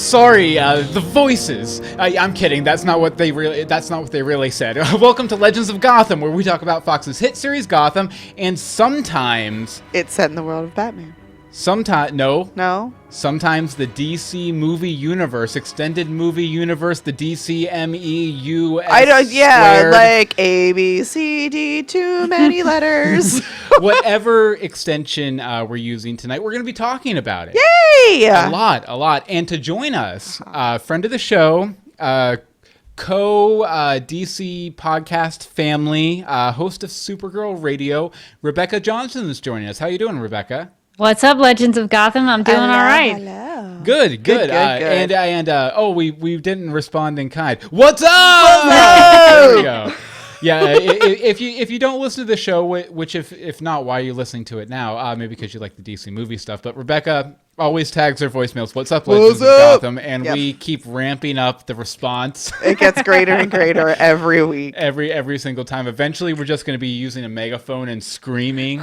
Sorry, the voices. I'm kidding. That's not what they really said. Welcome to Legends of Gotham, where we talk about Fox's hit series Gotham, and sometimes it's set in the world of Batman. No. Sometimes the DC movie universe, extended movie universe, the DCEU. Yeah, like A, B, C, D, too many letters. Whatever extension we're using tonight, we're going to be talking about it. Yay! A lot. And to join us, friend of the show, DC podcast family, host of Supergirl Radio, Rebecca Johnson is joining us. How you doing, Rebecca? What's up, Legends of Gotham? I'm doing all right. Hello. Good. We didn't respond in kind. What's up? There we go. Yeah, if you don't listen to the show, which if not, why are you listening to it now? Maybe because you like the DC movie stuff. But Rebecca always tags her voicemails. What's up, Legends of Gotham? And we keep ramping up the response. It gets greater and greater every week. Every single time. Eventually, we're just going to be using a megaphone and screaming.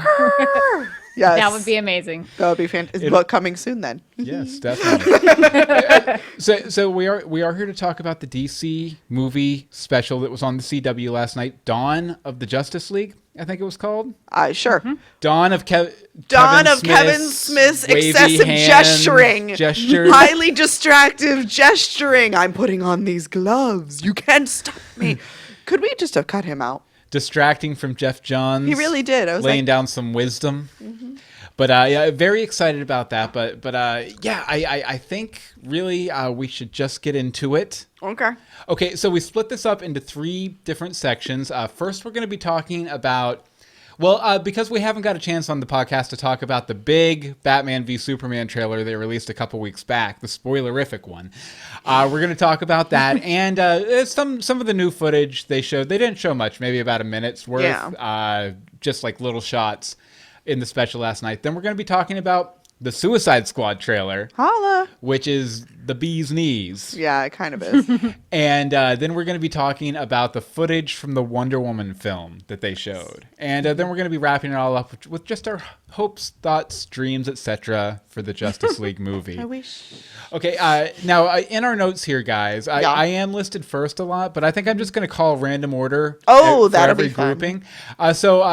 Yes. That would be amazing. That would be fantastic. But coming soon then. Yes, definitely. So we are here to talk about the DC movie special that was on the CW last night, Dawn of the Justice League, I think it was called. Sure. Mm-hmm. Dawn of Kevin Smith's excessive gesturing. Highly distractive gesturing. I'm putting on these gloves. You can't stop me. Could we just have cut him out? Distracting from Jeff Johns. He really did. I was laying down some wisdom. Mm-hmm. But very excited about that. But I think really we should just get into it. Okay, so we split this up into 3 different sections. First, we're going to be talking about, because we haven't got a chance on the podcast to talk about the big Batman v Superman trailer they released a couple weeks back, the spoilerific one. We're going to talk about that and some of the new footage they showed. They didn't show much, maybe about a minute's worth, just like little shots in the special last night. Then we're going to be talking about the Suicide Squad trailer. Holla. Which is the bee's knees. Yeah, it kind of is. And then we're going to be talking about the footage from the Wonder Woman film that they showed. And then we're going to be wrapping it all up with just our hopes, thoughts, dreams, etc. for the Justice League movie. I wish. Okay, now in our notes here, guys, I am listed first a lot, but I think I'm just going to call random order for every grouping. So,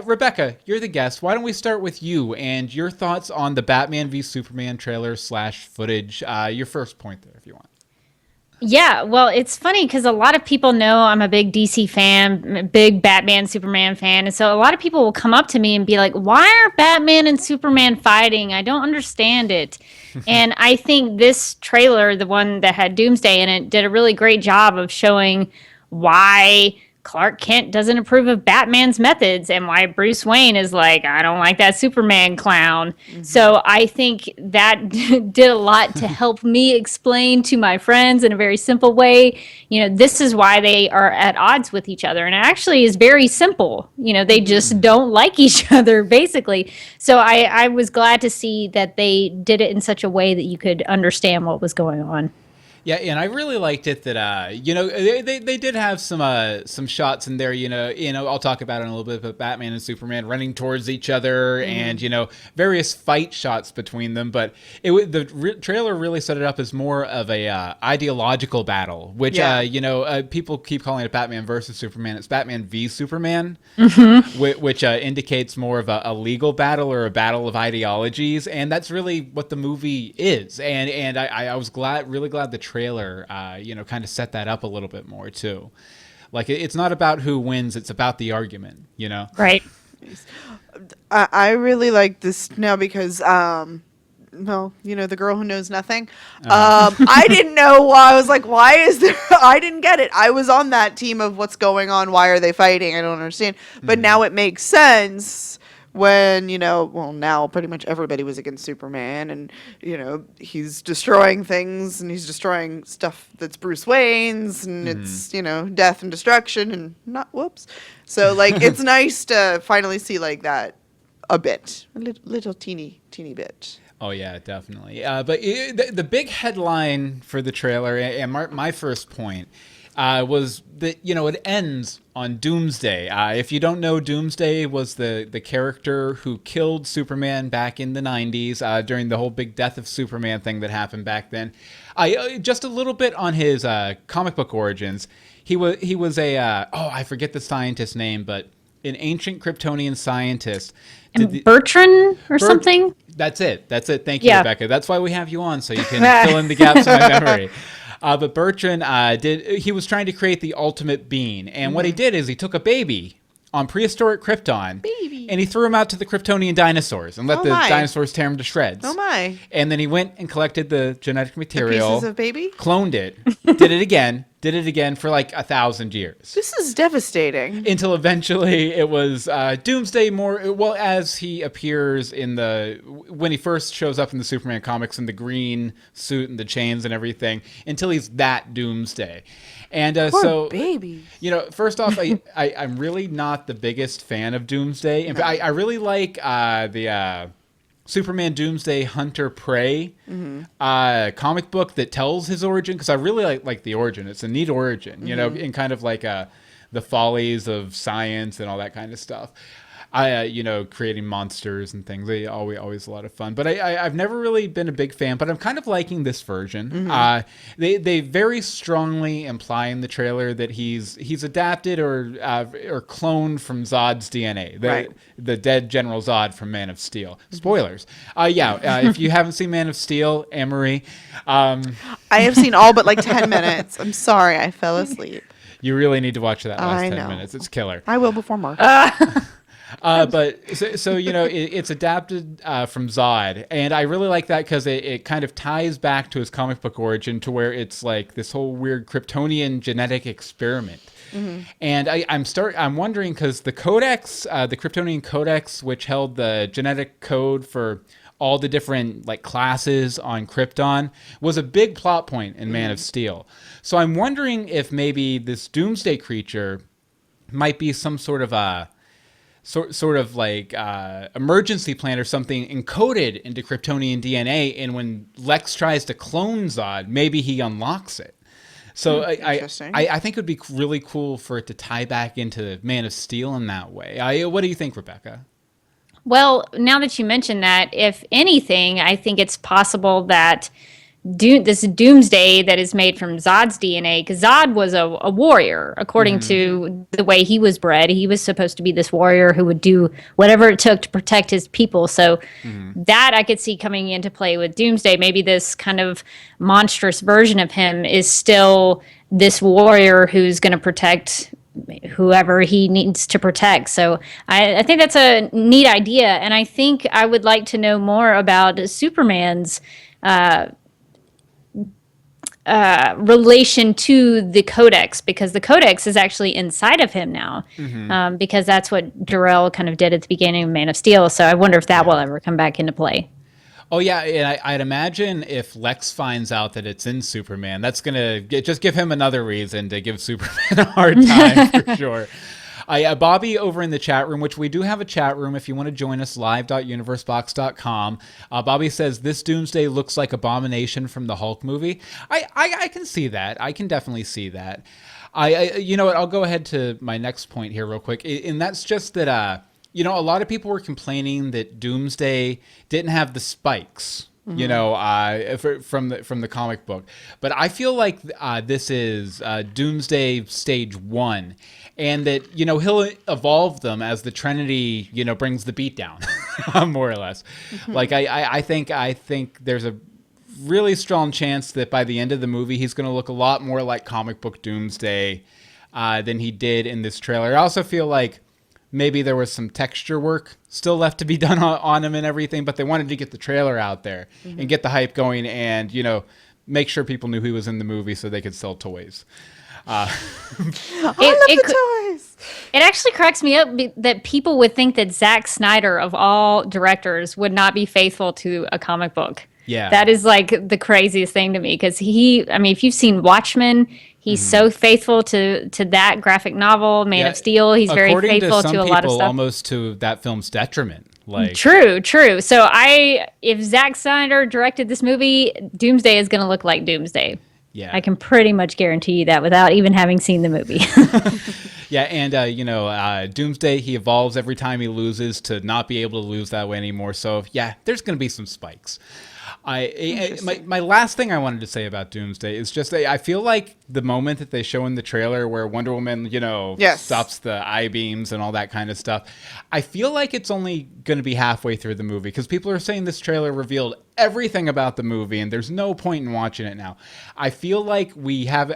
Rebecca, you're the guest. Why don't we start with you and your thoughts on the Batman v Superman trailer / footage? Your first point there, if you want. Yeah, well, it's funny because a lot of people know I'm a big DC fan, big Batman, Superman fan. And so a lot of people will come up to me and be like, why are Batman and Superman fighting? I don't understand it. And I think this trailer, the one that had Doomsday in it, did a really great job of showing why Clark Kent doesn't approve of Batman's methods and why Bruce Wayne is like, I don't like that Superman clown. Mm-hmm. So I think that did a lot to help me explain to my friends in a very simple way, this is why they are at odds with each other. And it actually is very simple. They just don't like each other, basically. So I was glad to see that they did it in such a way that you could understand what was going on. Yeah, and I really liked it that they did have some shots in there. I'll talk about it in a little bit, but Batman and Superman running towards each other, and various fight shots between them. But the trailer really set it up as more of a ideological battle, which people keep calling it Batman versus Superman. It's Batman v Superman, which indicates more of a legal battle or a battle of ideologies, and that's really what the movie is. And I was really glad the trailer kind of set that up a little bit more too. Like it's not about who wins, it's about the argument, Right. I really like this now because the girl who knows nothing. I didn't know why. I was like, why is there I didn't get it. I was on that team of what's going on, why are they fighting? I don't understand. But now it makes sense. When, now pretty much everybody was against Superman and, he's destroying things and he's destroying stuff that's Bruce Wayne's and it's, death and destruction and So, it's nice to finally see that a bit, a little teeny bit. Oh, yeah, definitely. But the big headline for the trailer and my first point was that, it ends on Doomsday. If you don't know, Doomsday was the character who killed Superman back in the 90s during the whole big death of Superman thing that happened back then. Just a little bit on his comic book origins. He was a, I forget the scientist's name, but an ancient Kryptonian scientist. Bertrand or something? That's it. Thank you, Rebecca. That's why we have you on, so you can fill in the gaps in my memory. But Bertrand he was trying to create the ultimate being. And what he did is he took a baby on prehistoric Krypton, and he threw him out to the Kryptonian dinosaurs and let the dinosaurs tear him to shreds. Oh my. And then he went and collected the genetic material. The pieces of baby? Cloned it. Did it again for like 1,000 years. This is devastating. Until eventually it was Doomsday as he appears when he first shows up in the Superman comics in the green suit and the chains and everything, until he's that Doomsday. And Poor baby. First off, I'm really not the biggest fan of Doomsday. In fact, I really like the Superman Doomsday Hunter Prey comic book that tells his origin, because I really like the origin. It's a neat origin, in kind of like the follies of science and all that kind of stuff. Creating monsters and things. They always a lot of fun. But I've never really been a big fan, but I'm kind of liking this version. They very strongly imply in the trailer that he's adapted or cloned from Zod's DNA, the dead General Zod from Man of Steel. Spoilers. If you haven't seen Man of Steel, Anne-Marie. I have seen all but like 10 minutes. I'm sorry, I fell asleep. You really need to watch that last 10 minutes. It's killer. I will before Mark. It's adapted from Zod, and I really like that because it kind of ties back to his comic book origin, to where it's like this whole weird Kryptonian genetic experiment. And I'm wondering, because the Codex, the Kryptonian Codex, which held the genetic code for all the different classes on Krypton, was a big plot point in Man of Steel. So I'm wondering if maybe this Doomsday creature might be some sort of emergency plan or something encoded into Kryptonian DNA, and when Lex tries to clone Zod, maybe he unlocks it. So I think it would be really cool for it to tie back into Man of Steel in that way. What do you think, Rebecca? Well, now that you mention that, if anything, I think it's possible that this Doomsday that is made from Zod's DNA, because Zod was a warrior, according to the way he was bred. He was supposed to be this warrior who would do whatever it took to protect his people. So that I could see coming into play with Doomsday. Maybe this kind of monstrous version of him is still this warrior who's going to protect whoever he needs to protect. So I think that's a neat idea. And I think I would like to know more about Superman's relation to the Codex, because the Codex is actually inside of him now, because that's what Jor-El kind of did at the beginning of Man of Steel. So I wonder if that will ever come back into play. Oh, yeah, and I'd imagine if Lex finds out that it's in Superman, that's going to just give him another reason to give Superman a hard time, for sure. Bobby over in the chat room, which we do have a chat room if you want to join us, live.universebox.com. Bobby says, this Doomsday looks like Abomination from the Hulk movie. I can see that. I can definitely see that. You know what, I'll go ahead to my next point here real quick, and that's just that, a lot of people were complaining that Doomsday didn't have the spikes, from the comic book. But I feel like this is Doomsday Stage 1. And that, he'll evolve them as the Trinity, brings the beat down, more or less. I think there's a really strong chance that by the end of the movie, he's going to look a lot more like comic book Doomsday than he did in this trailer. I also feel like maybe there was some texture work still left to be done on him and everything, but they wanted to get the trailer out there and get the hype going and, make sure people knew he was in the movie so they could sell toys. I love the toys. It actually cracks me up that people would think that Zack Snyder, of all directors, would not be faithful to a comic book. Yeah. That is the craziest thing to me, because if you've seen Watchmen, he's so faithful to that graphic novel, Man of Steel. He's very faithful to a lot of stuff. Almost to that film's detriment. True. So if Zack Snyder directed this movie, Doomsday is going to look like Doomsday. Yeah. I can pretty much guarantee you that without even having seen the movie. Yeah, and Doomsday, he evolves every time he loses to not be able to lose that way anymore. So yeah, there's going to be some spikes. My last thing I wanted to say about Doomsday is just I feel like the moment that they show in the trailer where Wonder Woman, stops the I-beams and all that kind of stuff, I feel like it's only going to be halfway through the movie because people are saying this trailer revealed everything about the movie and there's no point in watching it now. I feel like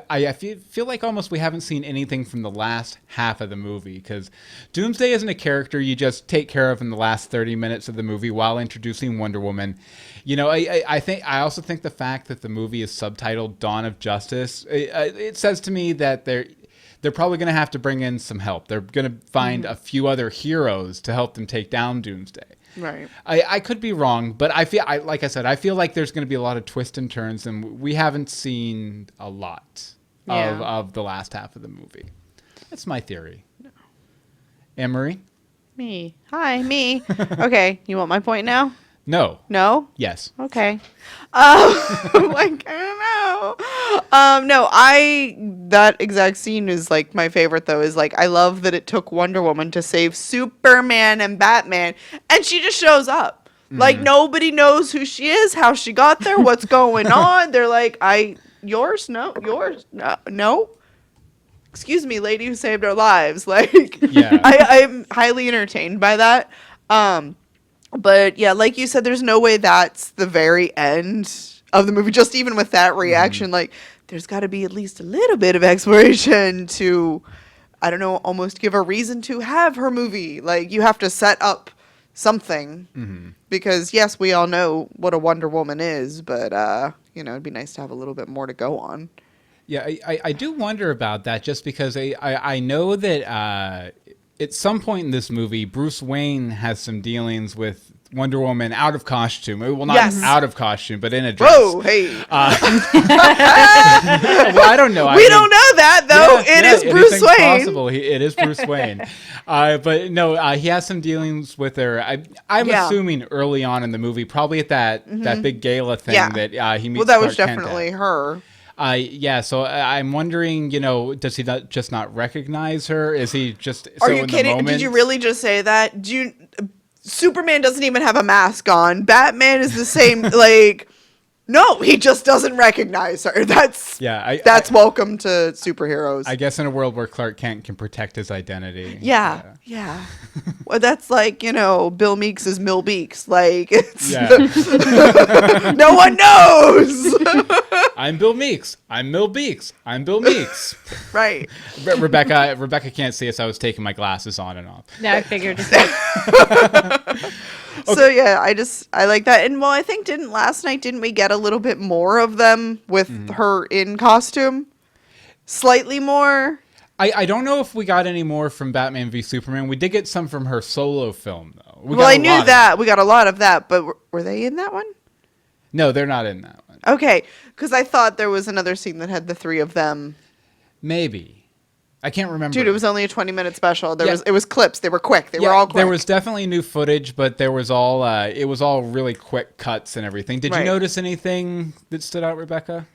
I feel like almost we haven't seen anything from the last half of the movie because Doomsday isn't a character you just take care of in the last 30 minutes of the movie while introducing Wonder Woman. I also think the fact that the movie is subtitled Dawn of Justice, it says to me that they're probably going to have to bring in some help. They're going to find a few other heroes to help them take down Doomsday. Right. I could be wrong, but I feel like there's going to be a lot of twists and turns, and we haven't seen a lot of the last half of the movie. That's my theory. Anne-Marie? Me. Hi, me. Okay, you want my point now? No. No? Yes. Okay. I don't know. That exact scene is like my favorite though, is like, I love that it took Wonder Woman to save Superman and Batman, and she just shows up. Like, nobody knows who she is, how she got there, what's going on. They're like, yours? No. Yours? No. Excuse me, lady who saved our lives. Like, yeah. I'm highly entertained by that. But yeah, like you said, there's no way that's the very end of the movie. Just even with that reaction, like there's got to be at least a little bit of exploration to, I don't know, almost give a reason to have her movie. Like you have to set up something because yes, we all know what a Wonder Woman is, but it'd be nice to have a little bit more to go on. Yeah, I do wonder about that just because I know that at some point in this movie, Bruce Wayne has some dealings with Wonder Woman out of costume. Well, not out of costume, but in a dress. Whoa, hey. Well, I don't know. We don't know that, though. It is Bruce Wayne. Possible. It is Bruce Wayne. But no, he has some dealings with her. I'm assuming early on in the movie, probably at that big gala thing that he meets. Well, that was Clark definitely Kent her. So I'm wondering, does he just not recognize her? Is he just Are you kidding? Did you really just say that? Superman doesn't even have a mask on. Batman is the same. Like, no, he just doesn't recognize her. That's welcome to superheroes. I guess in a world where Clark Kent can protect his identity. Yeah. Well, that's like, Bill Meeks is Mill Beeks. Like, it's no one knows. I'm Bill Meeks. I'm Mill Beeks. I'm Bill Meeks. Right. Rebecca can't see us. I was taking my glasses on and off. Yeah, I figured. Okay. So yeah, I like that. And well, I think last night didn't we get a little bit more of them with her in costume? Slightly more. I don't know if we got any more from Batman v Superman. We did get some from her solo film though. I knew that. We got a lot of that, but were they in that one? No, they're not in that one. Okay, because I thought there was another scene that had the three of them. Maybe. I can't remember. Dude, it was only a 20-minute special. It was clips. They were quick. They were all quick. There was definitely new footage, but it was all really quick cuts and everything. Did you notice anything that stood out, Rebecca?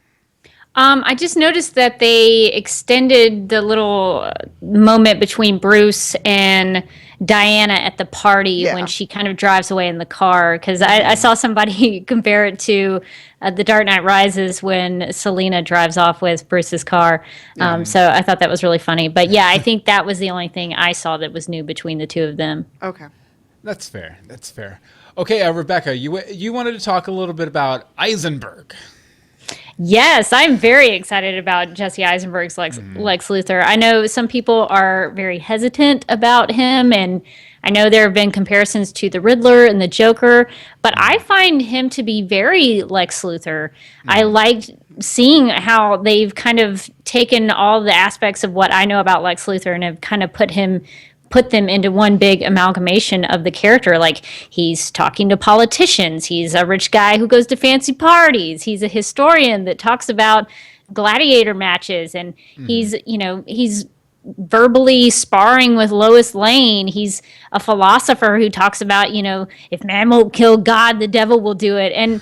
I just noticed that they extended the little moment between Bruce and Diana at the party when she kind of drives away in the car. Because I saw somebody compare it to The Dark Knight Rises when Selena drives off with Bruce's car. So I thought that was really funny. But yeah, I think that was the only thing I saw that was new between the two of them. Okay. That's fair. Okay, Rebecca, you wanted to talk a little bit about Eisenberg. Yes, I'm very excited about Jesse Eisenberg's Lex Luthor. I know some people are very hesitant about him, and I know there have been comparisons to the Riddler and the Joker, but I find him to be very Lex Luthor. I liked seeing how they've kind of taken all the aspects of what I know about Lex Luthor and have kind of put them into one big amalgamation of the character. Like, he's talking to politicians. He's a rich guy who goes to fancy parties. He's a historian that talks about gladiator matches. And he's verbally sparring with Lois Lane. He's a philosopher who talks about, if man won't kill God, the devil will do it. And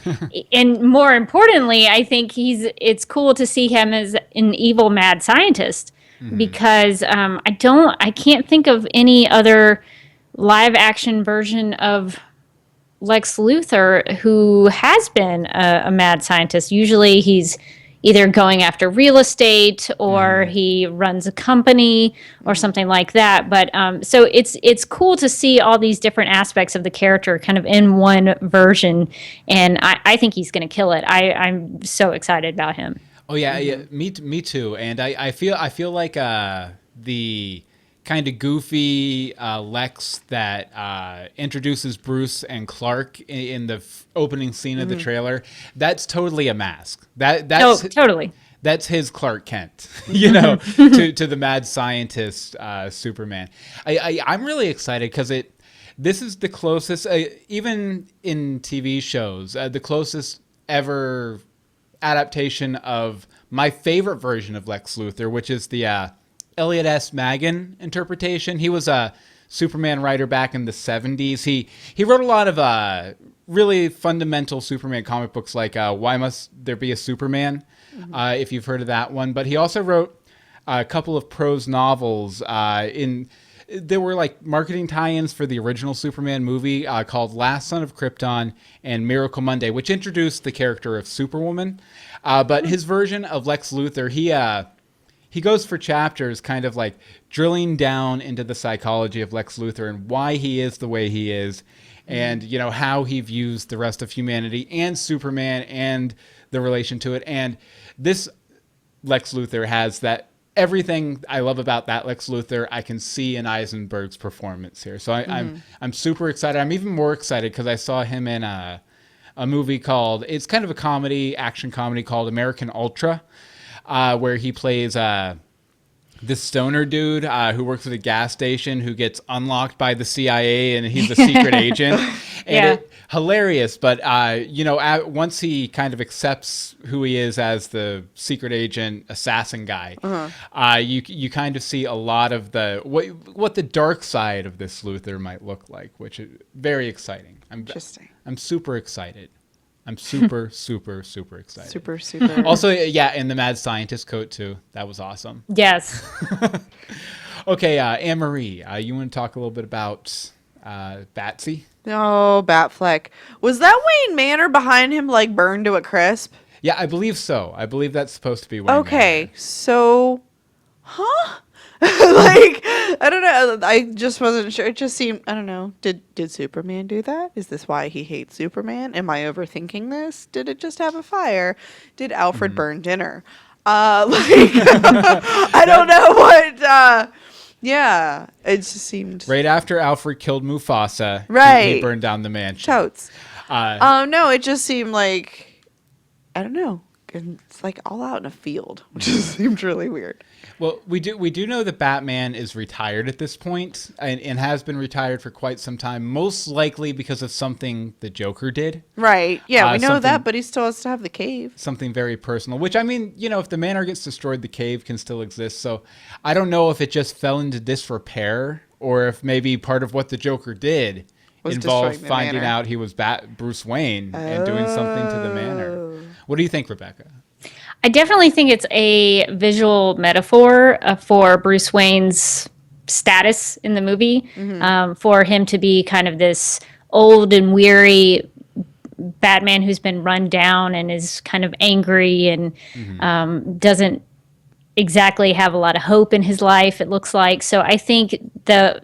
and more importantly, I think it's cool to see him as an evil mad scientist, because I can't think of any other live action version of Lex Luthor who has been a mad scientist. Usually he's either going after real estate or he runs a company or something like that. But so it's cool to see all these different aspects of the character kind of in one version. And I think he's going to kill it. I'm so excited about him. Oh yeah, me too. And I feel like the kind of goofy Lex that introduces Bruce and Clark in the opening scene of the trailer, that's totally a mask. That's totally. That's his Clark Kent, to the mad scientist Superman. I'm really excited because this is the closest, even in TV shows, the closest ever adaptation of my favorite version of Lex Luthor, which is the Elliot S. Maggin interpretation. He was a Superman writer back in the 70s. He wrote a lot of really fundamental Superman comic books like Why Must There Be a Superman, if you've heard of that one. But he also wrote a couple of prose novels. There were like marketing tie-ins for the original Superman movie called Last Son of Krypton and Miracle Monday, which introduced the character of Superwoman. But his version of Lex Luthor, he goes for chapters kind of like drilling down into the psychology of Lex Luthor and why he is the way he is, and how he views the rest of humanity and Superman and the relation to it. And this Lex Luthor has that everything I love about that Lex Luthor I can see in Eisenberg's performance here. So I'm super excited. I'm even more excited because I saw him in a movie it's kind of a action comedy called American Ultra. Where he plays this stoner dude who works at a gas station who gets unlocked by the CIA and he's a secret agent. And hilarious. But, once he kind of accepts who he is as the secret agent assassin guy, you kind of see a lot of what the dark side of this Luthor might look like, which is very exciting. Interesting. I'm super excited. I'm super, super, super excited. Super, super. Also, in the Mad Scientist coat, too. That was awesome. Yes. Okay, Anne-Marie, you want to talk a little bit about Batsy? Oh, Batfleck. Was that Wayne Manor behind him, like, burned to a crisp? Yeah, I believe so. I believe that's supposed to be Wayne Okay, Manor. so... Huh? Like, I don't know. I just wasn't sure. It just seemed, I don't know. Did Superman do that? Is this why he hates Superman? Am I overthinking this? Did it just have a fire? Did Alfred burn dinner? I don't know what. Yeah, it just seemed Right after Alfred killed Mufasa, Right. he burned down the mansion. totes. No, it just seemed like, I don't know. It's like all out in a field, which just seemed really weird. Well, we do know that Batman is retired at this point and has been retired for quite some time, most likely because of something the Joker did. Right. Yeah, we know something- that, but he still has to have the cave. Something very personal, which, I mean, if the manor gets destroyed, the cave can still exist. So I don't know if it just fell into disrepair or if maybe part of what the Joker did Was involved destroying the finding manor. out he was Bruce Wayne and doing something to the manor. What do you think, Rebecca? I definitely think it's a visual metaphor for Bruce Wayne's status in the movie, for him to be kind of this old and weary Batman who's been run down and is kind of angry and doesn't exactly have a lot of hope in his life, it looks like. So I think the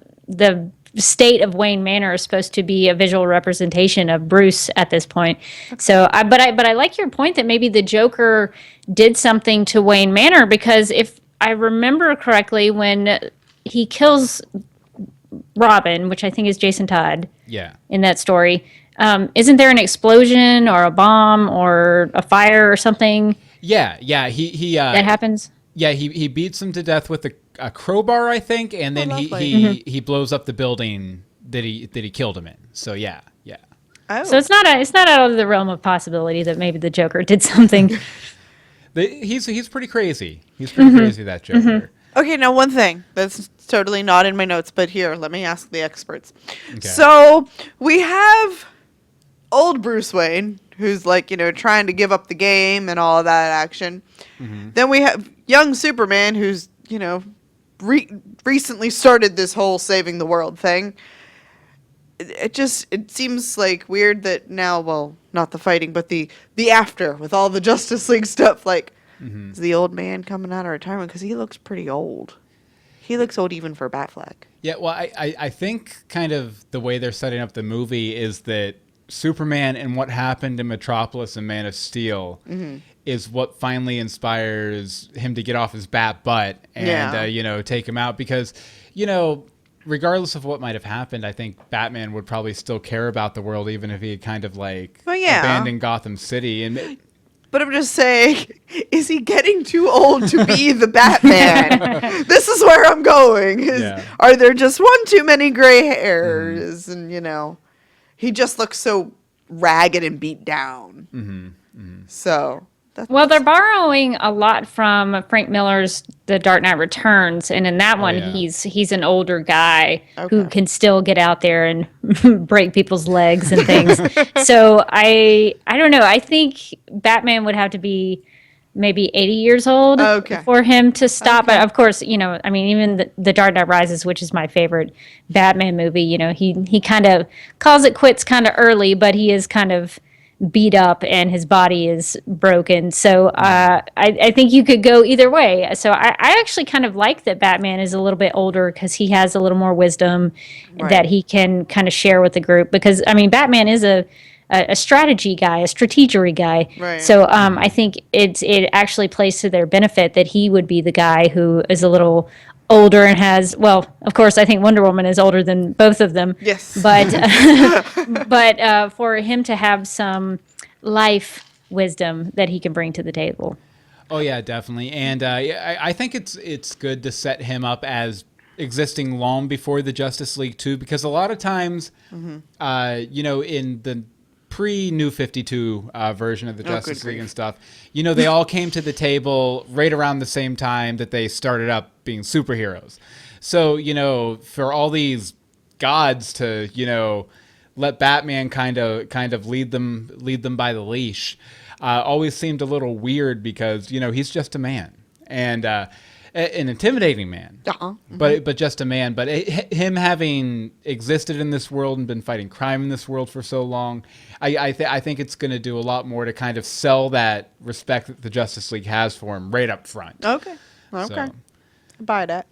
state of Wayne Manor is supposed to be a visual representation of Bruce at this point. So, but I like your point that maybe the Joker did something to Wayne Manor, because if I remember correctly, when he kills Robin, which I think is Jason Todd, in that story, isn't there an explosion or a bomb or a fire or something? Yeah, that happens. Yeah, he beats him to death with a crowbar, I think, and then he blows up the building that he killed him in. So yeah. Oh. So it's not out of the realm of possibility that maybe the Joker did something. He's pretty crazy. He's pretty crazy, that Joker. Okay, now one thing that's totally not in my notes, but here, let me ask the experts. Okay. So we have old Bruce Wayne, who's like, trying to give up the game and all of that action. Mm-hmm. Then we have young Superman, who's, recently started this whole saving the world thing. It seems like weird that now, well, not the fighting, but the after with all the Justice League stuff, like, Mm-hmm. is the old man coming out of retirement? Because he looks pretty old. He looks old even for Batfleck. Yeah, well, I think kind of the way they're setting up the movie is that Superman and what happened in Metropolis and Man of Steel is what finally inspires him to get off his bat butt and, take him out. Because, regardless of what might have happened, I think Batman would probably still care about the world even if he had kind of abandoned Gotham City. And But I'm just saying, is he getting too old to be the Batman? This is where I'm going. Are there just one too many gray hairs? And, he just looks so ragged and beat down. So. Well, they're borrowing a lot from Frank Miller's The Dark Knight Returns, and in that one, he's an older guy who can still get out there and break people's legs and things. So I don't know. I think Batman would have to be maybe 80 years old for him to stop. But of course, even the Dark Knight Rises, which is my favorite Batman movie, he kind of calls it quits kind of early, but he is kind of beat up and his body is broken. So I think you could go either way. So I actually kind of like that Batman is a little bit older because he has a little more wisdom that he can kind of share with the group. Because, Batman is a strategy guy, a strategery guy. Right. So I think it actually plays to their benefit that he would be the guy who is a little older and has, well, of course, I think Wonder Woman is older than both of them. Yes. But for him to have some life wisdom that he can bring to the table. Oh yeah, definitely. And I think it's good to set him up as existing long before the Justice League too, because a lot of times, in the pre-New 52 version of the Justice League and stuff, they all came to the table right around the same time that they started up being superheroes. So, for all these gods to, let Batman kind of lead them by the leash, always seemed a little weird because, he's just a man and an intimidating man, but just a man. But him having existed in this world and been fighting crime in this world for so long, I think it's going to do a lot more to kind of sell that respect that the Justice League has for him right up front. Okay. So, buy that.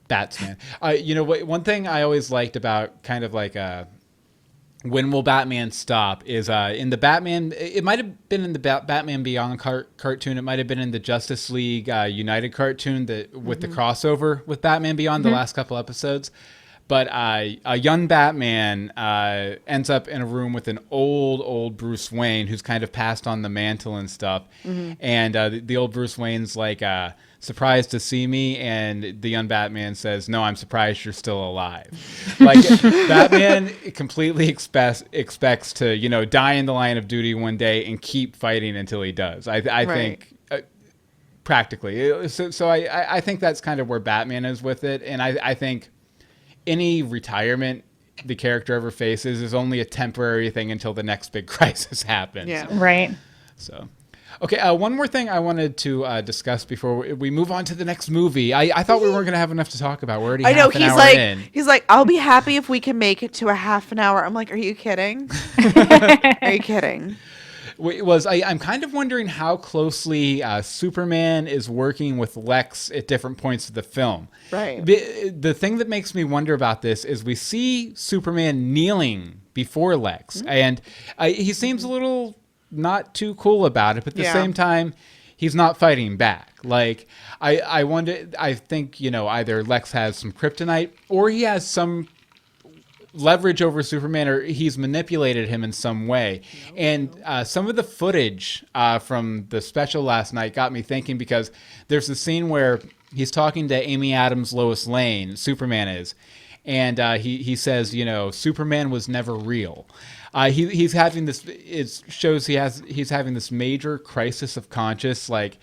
Batsman. What? One thing I always liked about kind of like when will Batman stop is in the Batman, it might have been in the Batman Beyond cartoon, it might have been in the Justice League United cartoon with the crossover with Batman Beyond the last couple episodes. But a young Batman ends up in a room with an old Bruce Wayne who's kind of passed on the mantle and stuff. And the old Bruce Wayne's like, surprised to see me, and the young Batman says, "No, I'm surprised you're still alive." Like Batman completely expects to die in the line of duty one day and keep fighting until he does. I think practically. So I think that's kind of where Batman is with it, and I think any retirement the character ever faces is only a temporary thing until the next big crisis happens. Yeah. Right. So. Okay, one more thing I wanted to discuss before we move on to the next movie. I thought we weren't going to have enough to talk about. We're already half an hour in. He's like, I'll be happy if we can make it to a half an hour. I'm like, are you kidding? Are you kidding? I'm kind of wondering how closely Superman is working with Lex at different points of the film. Right. The thing that makes me wonder about this is we see Superman kneeling before Lex, and he seems a little not too cool about it, but at the same time, he's not fighting back. Like, I wonder, I think, either Lex has some kryptonite or he has some leverage over Superman, or he's manipulated him in some way. And some of the footage from the special last night got me thinking, because there's a scene where he's talking to Amy Adams, Lois Lane, Superman is, and he says, Superman was never real. He's having this. It shows he's having this major crisis of conscience. Like,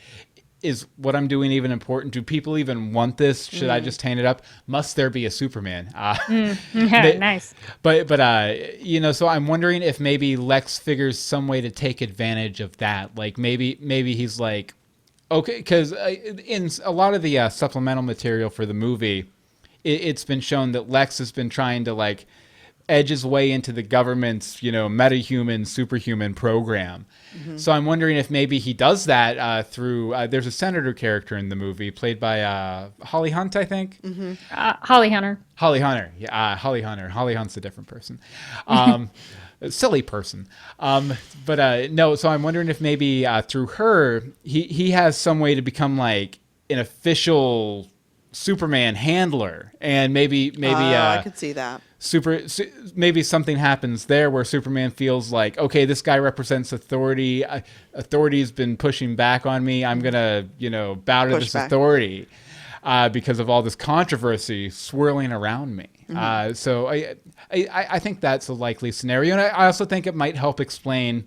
is what I'm doing even important? Do people even want this? Should I just hang it up? Must there be a Superman? Nice. But so I'm wondering if maybe Lex figures some way to take advantage of that. Like maybe he's like, okay, because in a lot of the supplemental material for the movie, it's been shown that Lex has been trying to like edge his way into the government's, metahuman, superhuman program. Mm-hmm. So I'm wondering if maybe he does that through, there's a senator character in the movie played by Holly Hunt, I think. Mm-hmm. Holly Hunter. Holly Hunter. Yeah, Holly Hunter. Holly Hunt's a different person. Silly person. No, so I'm wondering if maybe through her, he has some way to become like an official Superman handler. And maybe I could see that. Maybe something happens there where Superman feels like, okay, this guy represents authority. Authority's been pushing back on me. I'm gonna, bow to this authority because of all this controversy swirling around me. Mm-hmm. So I think that's a likely scenario, and I also think it might help explain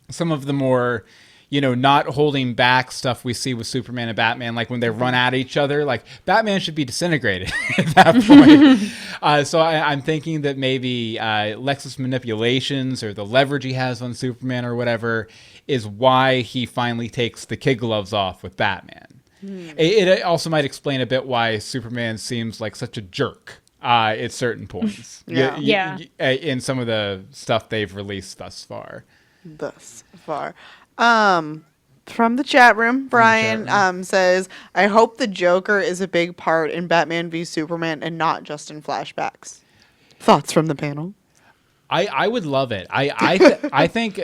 some of the more, not holding back stuff we see with Superman and Batman, like when they run at each other, like Batman should be disintegrated at that point. So I'm thinking that maybe Lex's manipulations or the leverage he has on Superman or whatever is why he finally takes the kid gloves off with Batman. It also might explain a bit why Superman seems like such a jerk at certain points. In some of the stuff they've released thus far. From the chat room, Brian says, I hope the Joker is a big part in Batman v Superman and not just in flashbacks. Thoughts from the panel? I would love it. I think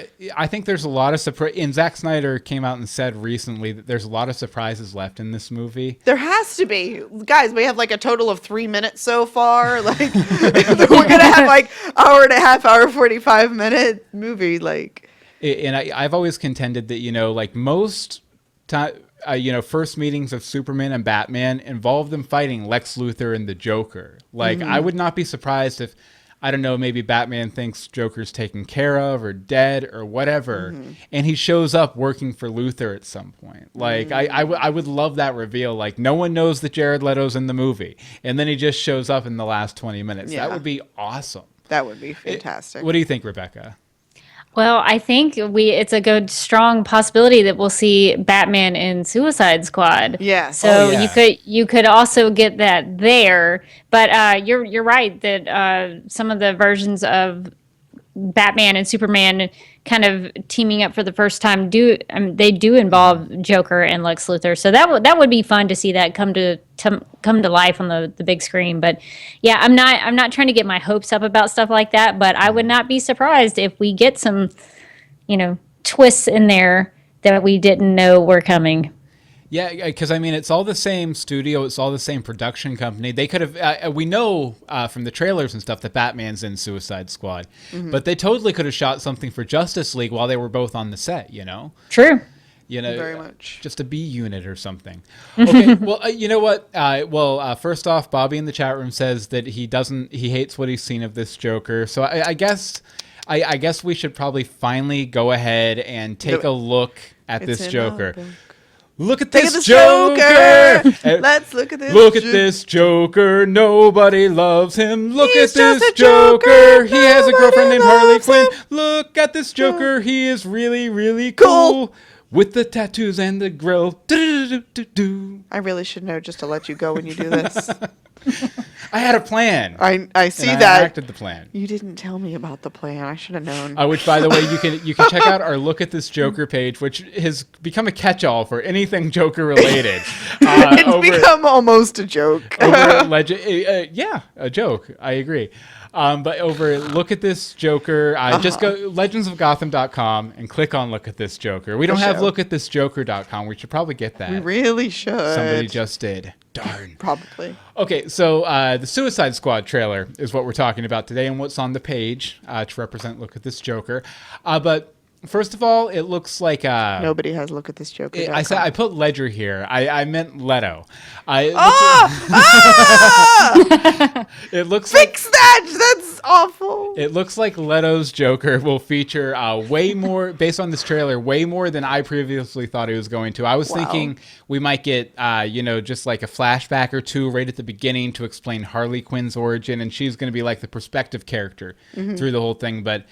there's a lot of surprise. And Zack Snyder came out and said recently that there's a lot of surprises left in this movie. There has to be. Guys, we have like a total of 3 minutes so far. Like we're gonna have like hour and a half, hour 45-minute movie. Like. And I've always contended that, like most first meetings of Superman and Batman involve them fighting Lex Luthor and the Joker. Like, I would not be surprised if, I don't know, maybe Batman thinks Joker's taken care of or dead or whatever, and he shows up working for Luthor at some point. Like, I would love that reveal. Like, no one knows that Jared Leto's in the movie, and then he just shows up in the last 20 minutes. Yeah. That would be awesome. That would be fantastic. What do you think, Rebecca? Well, I think it's a good, strong possibility that we'll see Batman in Suicide Squad. Yeah. So you could also get that there, but you're right that some of the versions of Batman and Superman kind of teaming up for the first time do involve Joker and Lex Luthor. So that would be fun to see that come to life on the big screen. But yeah, I'm not trying to get my hopes up about stuff like that, but I would not be surprised if we get some, twists in there that we didn't know were coming. Yeah, because it's all the same studio, it's all the same production company. They could have, we know from the trailers and stuff that Batman's in Suicide Squad, but they totally could have shot something for Justice League while they were both on the set, True. Very much. Just a B unit or something. Okay, well, you know what? First off, Bobby in the chat room says that he hates what he's seen of this Joker. So I guess we should probably finally go ahead and take a look at this Joker. Look at this Joker! Let's look at this. Look at this Joker. Nobody loves him. Look at this Joker. He has a girlfriend named Harley Quinn. Look at this Joker. He is really, really cool. With the tattoos and the grill. I really should know just to let you go when you do this. I had a plan. I see that. I acted the plan. You didn't tell me about the plan. I should have known. Which, by the way, you can check out our Look at This Joker page, which has become a catch-all for anything Joker related. It's become almost a joke. A joke. I agree. But over Look at This Joker, just go legendsofgotham.com and click on Look at This Joker. We don't have lookatthisjoker.com. We should probably get that. We really should. Somebody just did. Darn. Probably. Okay, so the Suicide Squad trailer is what we're talking about today and what's on the page to represent Look at This Joker. But first of all, it looks like... nobody has Look at This Joker. I put Ledger here. I meant Leto. It looks Fix that! That's awful. It looks like Leto's Joker will feature way more, based on this trailer, way more than I previously thought he was going to. I was thinking we might get, just like a flashback or two right at the beginning to explain Harley Quinn's origin, and she's going to be like the perspective character through the whole thing. But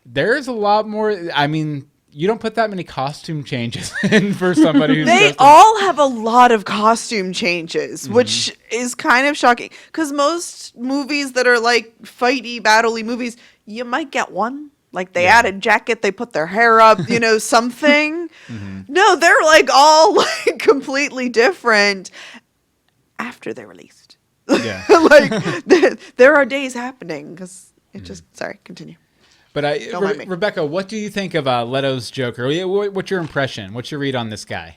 there's a lot more. I mean, you don't put that many costume changes in for somebody who's They all have a lot of costume changes, which is kind of shocking. Because most movies that are like fighty, battle-y movies, you might get one. Like they add a jacket, they put their hair up, something. No, they're like all like completely different after they're released. Yeah. Like there are days happening because it just, sorry, continue. But Rebecca, what do you think of Leto's Joker? What's your impression? What's your read on this guy?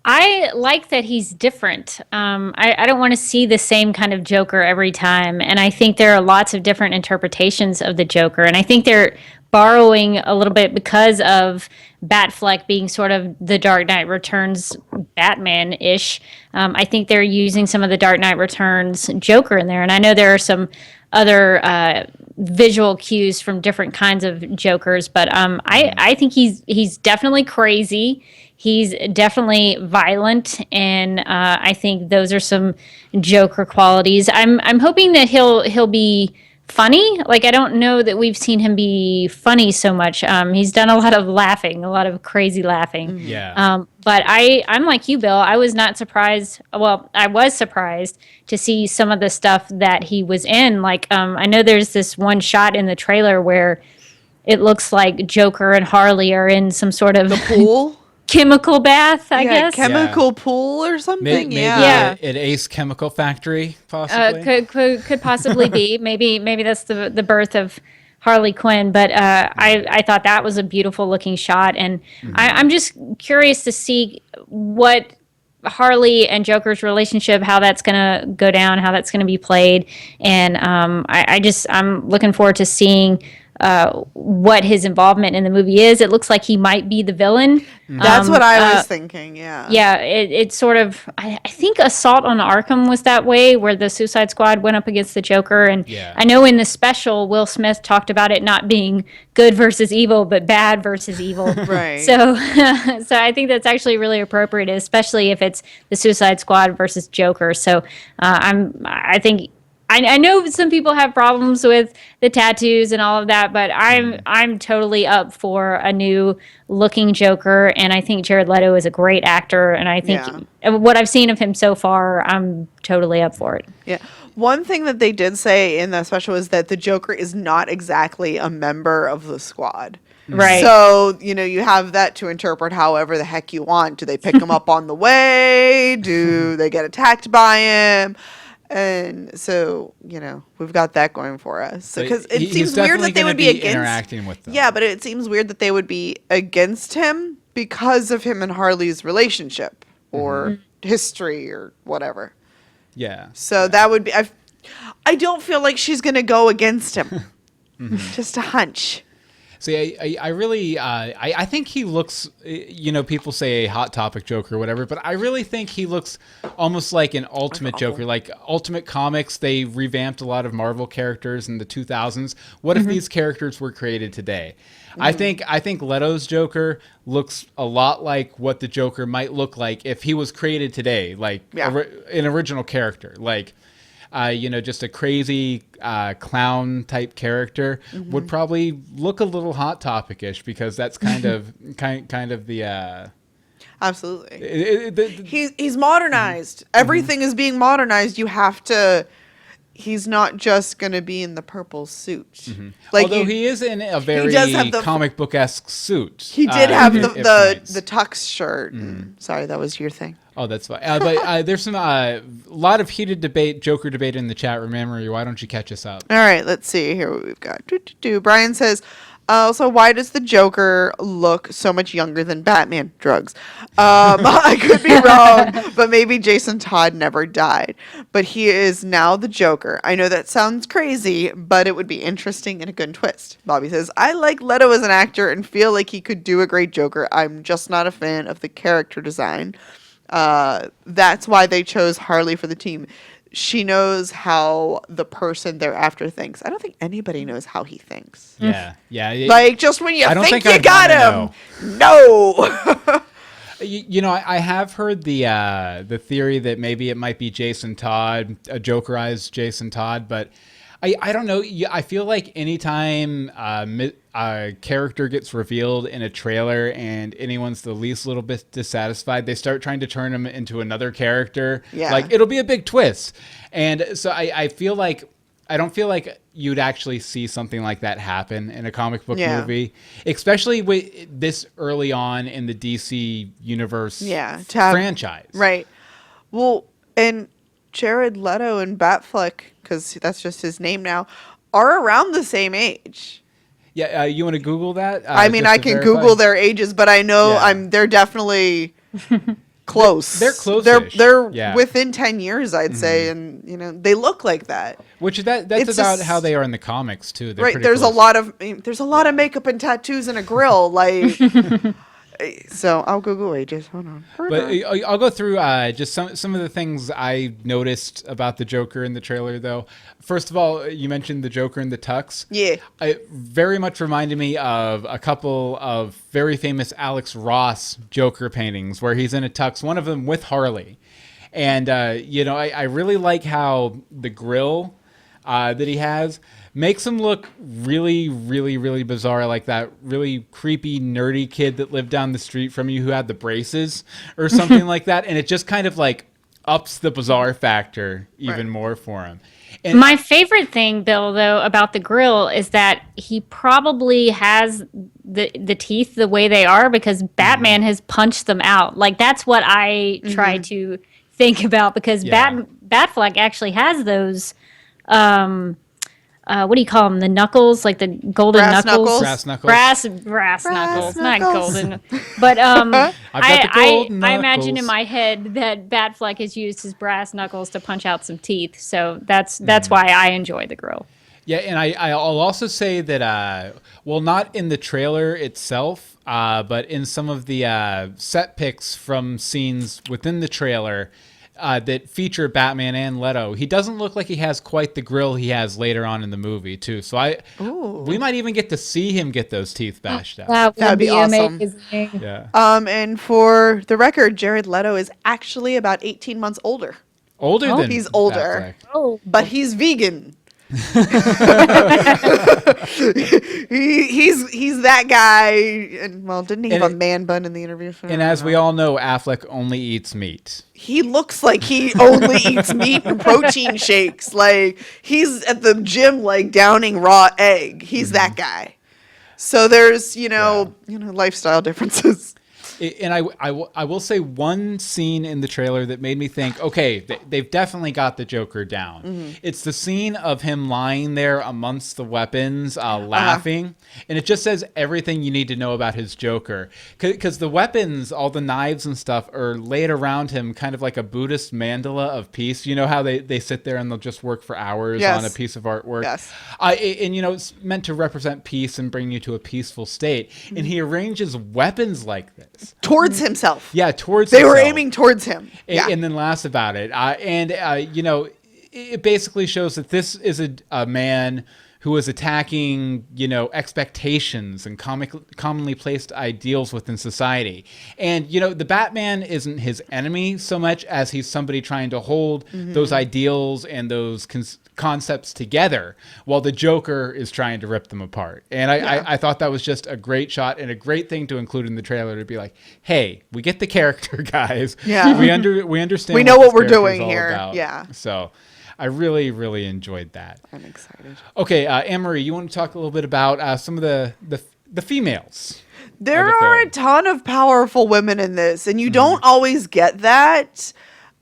I like that he's different. I don't want to see the same kind of Joker every time. And I think there are lots of different interpretations of the Joker. And I think they're borrowing a little bit because of Batfleck being sort of the Dark Knight Returns Batman-ish. I think they're using some of the Dark Knight Returns Joker in there. And I know there are some other visual cues from different kinds of Jokers, but I think he's definitely crazy. He's definitely violent, and I think those are some Joker qualities. I'm hoping that he'll be funny. Like, I don't know that we've seen him be funny so much. He's done a lot of laughing, a lot of crazy laughing. Yeah. But I'm like you, Bill. I was not surprised. Well, I was surprised to see some of the stuff that he was in. Like, I know there's this one shot in the trailer where it looks like Joker and Harley are in some sort of Pool? chemical bath, I guess. Chemical pool or something. Maybe Yeah. an Ace Chemical Factory, possibly. Could possibly be. Maybe that's the birth of Harley Quinn. But I thought that was a beautiful looking shot, and I'm just curious to see what Harley and Joker's relationship, how that's gonna go down, how that's gonna be played, and I'm looking forward to seeing what his involvement in the movie is. It looks like he might be the villain. That's what I was thinking, yeah. Yeah, it's sort of, I think Assault on Arkham was that way, where the Suicide Squad went up against the Joker. And I know in the special, Will Smith talked about it not being good versus evil, but bad versus evil. Right. So I think that's actually really appropriate, especially if it's the Suicide Squad versus Joker. So I know some people have problems with the tattoos and all of that, but I'm totally up for a new looking Joker, and I think Jared Leto is a great actor, and I think what I've seen of him so far, I'm totally up for it. Yeah. One thing that they did say in the special is that the Joker is not exactly a member of the squad. Right. So, you have that to interpret however the heck you want. Do they pick him up on the way? Do they get attacked by him? And so, we've got that going for us. Because it seems weird that they would be against interacting with them. Yeah, but it seems weird that they would be against him because of him and Harley's relationship or history or whatever. Yeah. So that would be. I don't feel like she's going to go against him. Just a hunch. See, I really, I think he looks, people say a Hot Topic Joker or whatever, but I really think he looks almost like an Ultimate Joker. Like Ultimate Comics, they revamped a lot of Marvel characters in the 2000s. What if these characters were created today? I think Leto's Joker looks a lot like what the Joker might look like if he was created today, like an original character, like. Just a crazy clown type character would probably look a little Hot Topic-ish because that's kind of the absolutely. He's modernized. Everything is being modernized. You have to. He's not just going to be in the purple suit. Like although he is in a very comic book-esque suit. He did have the tux shirt. Sorry, that was your thing. Oh, that's fine. But there's some lot of heated Joker debate in the chat room. Emery, why don't you catch us up? All right, let's see here what we've got. Brian says, also, why does the Joker look so much younger than Batman? Drugs. I could be wrong, but maybe Jason Todd never died. But he is now the Joker. I know that sounds crazy, but it would be interesting and a good twist. Bobby says, I like Leto as an actor and feel like he could do a great Joker. I'm just not a fan of the character design. That's why they chose Harley for the team. she knows how the person they're after thinks. I don't think anybody knows how he thinks. Yeah. Like, just when you think you I'd got wanna him, no. You know, I have heard the theory that maybe it might be Jason Todd, a Jokerized Jason Todd, but I don't know. I feel like anytime a character gets revealed in a trailer and anyone's the least little bit dissatisfied, they start trying to turn him into another character. Yeah. Like, it'll be a big twist. And so I feel like, I don't feel like you'd actually see something like that happen in a comic book movie, especially with this early on in the DC universe franchise. Right. Well, and Jared Leto and Batfleck, because that's just his name now, are around the same age. Yeah, you want to Google that? I mean, I can Google their ages, but I know they're definitely close. They're close. They're within 10 years, I'd say, and they look like that. Which that's about how they are in the comics too. They're right. There's close. a lot of makeup and tattoos and a grill, like. So I'll Google ages. Hold on. But I'll go through just some of the things I noticed about the Joker in the trailer, though. First of all, you mentioned the Joker in the tux. Yeah. It very much reminded me of a couple of very famous Alex Ross Joker paintings where he's in a tux, one of them with Harley. And, I really like how the grill that he has makes him look really, really, really bizarre, like that really creepy, nerdy kid that lived down the street from you who had the braces or something like that. And it just kind of like ups the bizarre factor even more for him. And my favorite thing, Bill, though, about the grill is that he probably has the teeth the way they are because Batman has punched them out. Like, that's what I try to think about because Batfleck actually has those... what do you call them? The knuckles, like the golden knuckles? Brass knuckles. Brass knuckles, not golden. But I imagine in my head that Batfleck has used his brass knuckles to punch out some teeth. So that's why I enjoy the grill. Yeah, and I'll also say that, not in the trailer itself, but in some of the set pics from scenes within the trailer, that feature Batman and Leto, he doesn't look like he has quite the grill he has later on in the movie too. So we might even get to see him get those teeth bashed out. That'd be awesome. Amazing. Yeah. And for the record, Jared Leto is actually about 18 months older. Than he's older. But he's vegan. he's that guy, and didn't he have a man bun in the interview? And as we all know, Affleck only eats meat. He looks like he only eats meat and protein shakes. Like he's at the gym, like downing raw egg. He's that guy. So there's lifestyle differences. And I will say one scene in the trailer that made me think, okay, they've definitely got the Joker down. Mm-hmm. It's the scene of him lying there amongst the weapons, laughing. And it just says everything you need to know about his Joker. Because the weapons, all the knives and stuff, are laid around him kind of like a Buddhist mandala of peace. You know how they sit there and they'll just work for hours on a piece of artwork? Yes. And it's meant to represent peace and bring you to a peaceful state. Mm-hmm. And he arranges weapons like this. Towards himself. Yeah, towards they himself. They were aiming towards him. And then laughs about it. It basically shows that this is a man who is attacking, expectations and commonly placed ideals within society. And, the Batman isn't his enemy so much as he's somebody trying to hold those ideals and those concepts together while the Joker is trying to rip them apart. And I thought that was just a great shot and a great thing to include in the trailer to be like, hey, we get the character, guys. Yeah. We understand. We know what we're doing here. About. Yeah. So I really, really enjoyed that. I'm excited. Okay, Anne-Marie, you want to talk a little bit about some of the females? There are a ton of powerful women in this, and you don't always get that.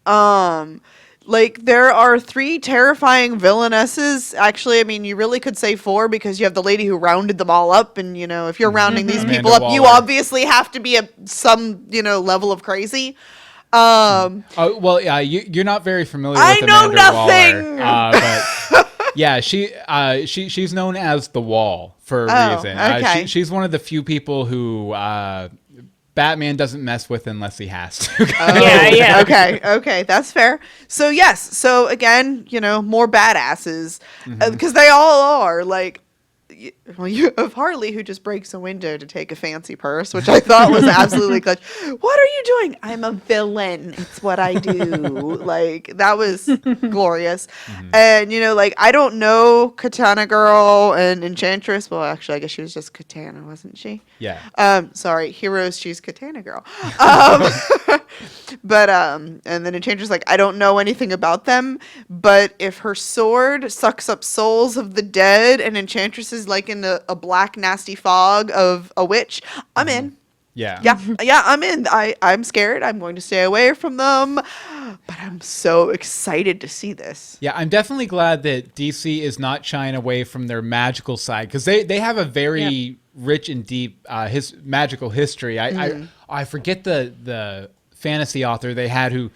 There are 3 terrifying villainesses. Actually, I mean, you really could say 4 because you have the lady who rounded them all up. And, if you're rounding these people up, you obviously have to be some level of crazy. You're not very familiar with I know Amanda nothing. But she's known as the Wall for a reason. Okay. She's one of the few people who Batman doesn't mess with unless he has to. Yeah. Okay, that's fair. So yes, so again, more badasses, because they all are like. Well, you have Harley, who just breaks a window to take a fancy purse, which I thought was absolutely clutch. What are you doing? I'm a villain. It's what I do. Like, that was glorious. And, I don't know Katana Girl and Enchantress. Well, actually, I guess she was just Katana, wasn't she? Yeah. Sorry, Heroes, she's Katana Girl. But, and then Enchantress, I don't know anything about them. But if her sword sucks up souls of the dead and Enchantress is in a black nasty fog of a witch, I'm in. Yeah, I'm in. I'm scared. I'm going to stay away from them, but I'm so excited to see this. Yeah, I'm definitely glad that DC is not shying away from their magical side, because they have a very rich and deep magical history. I forget the fantasy author they had who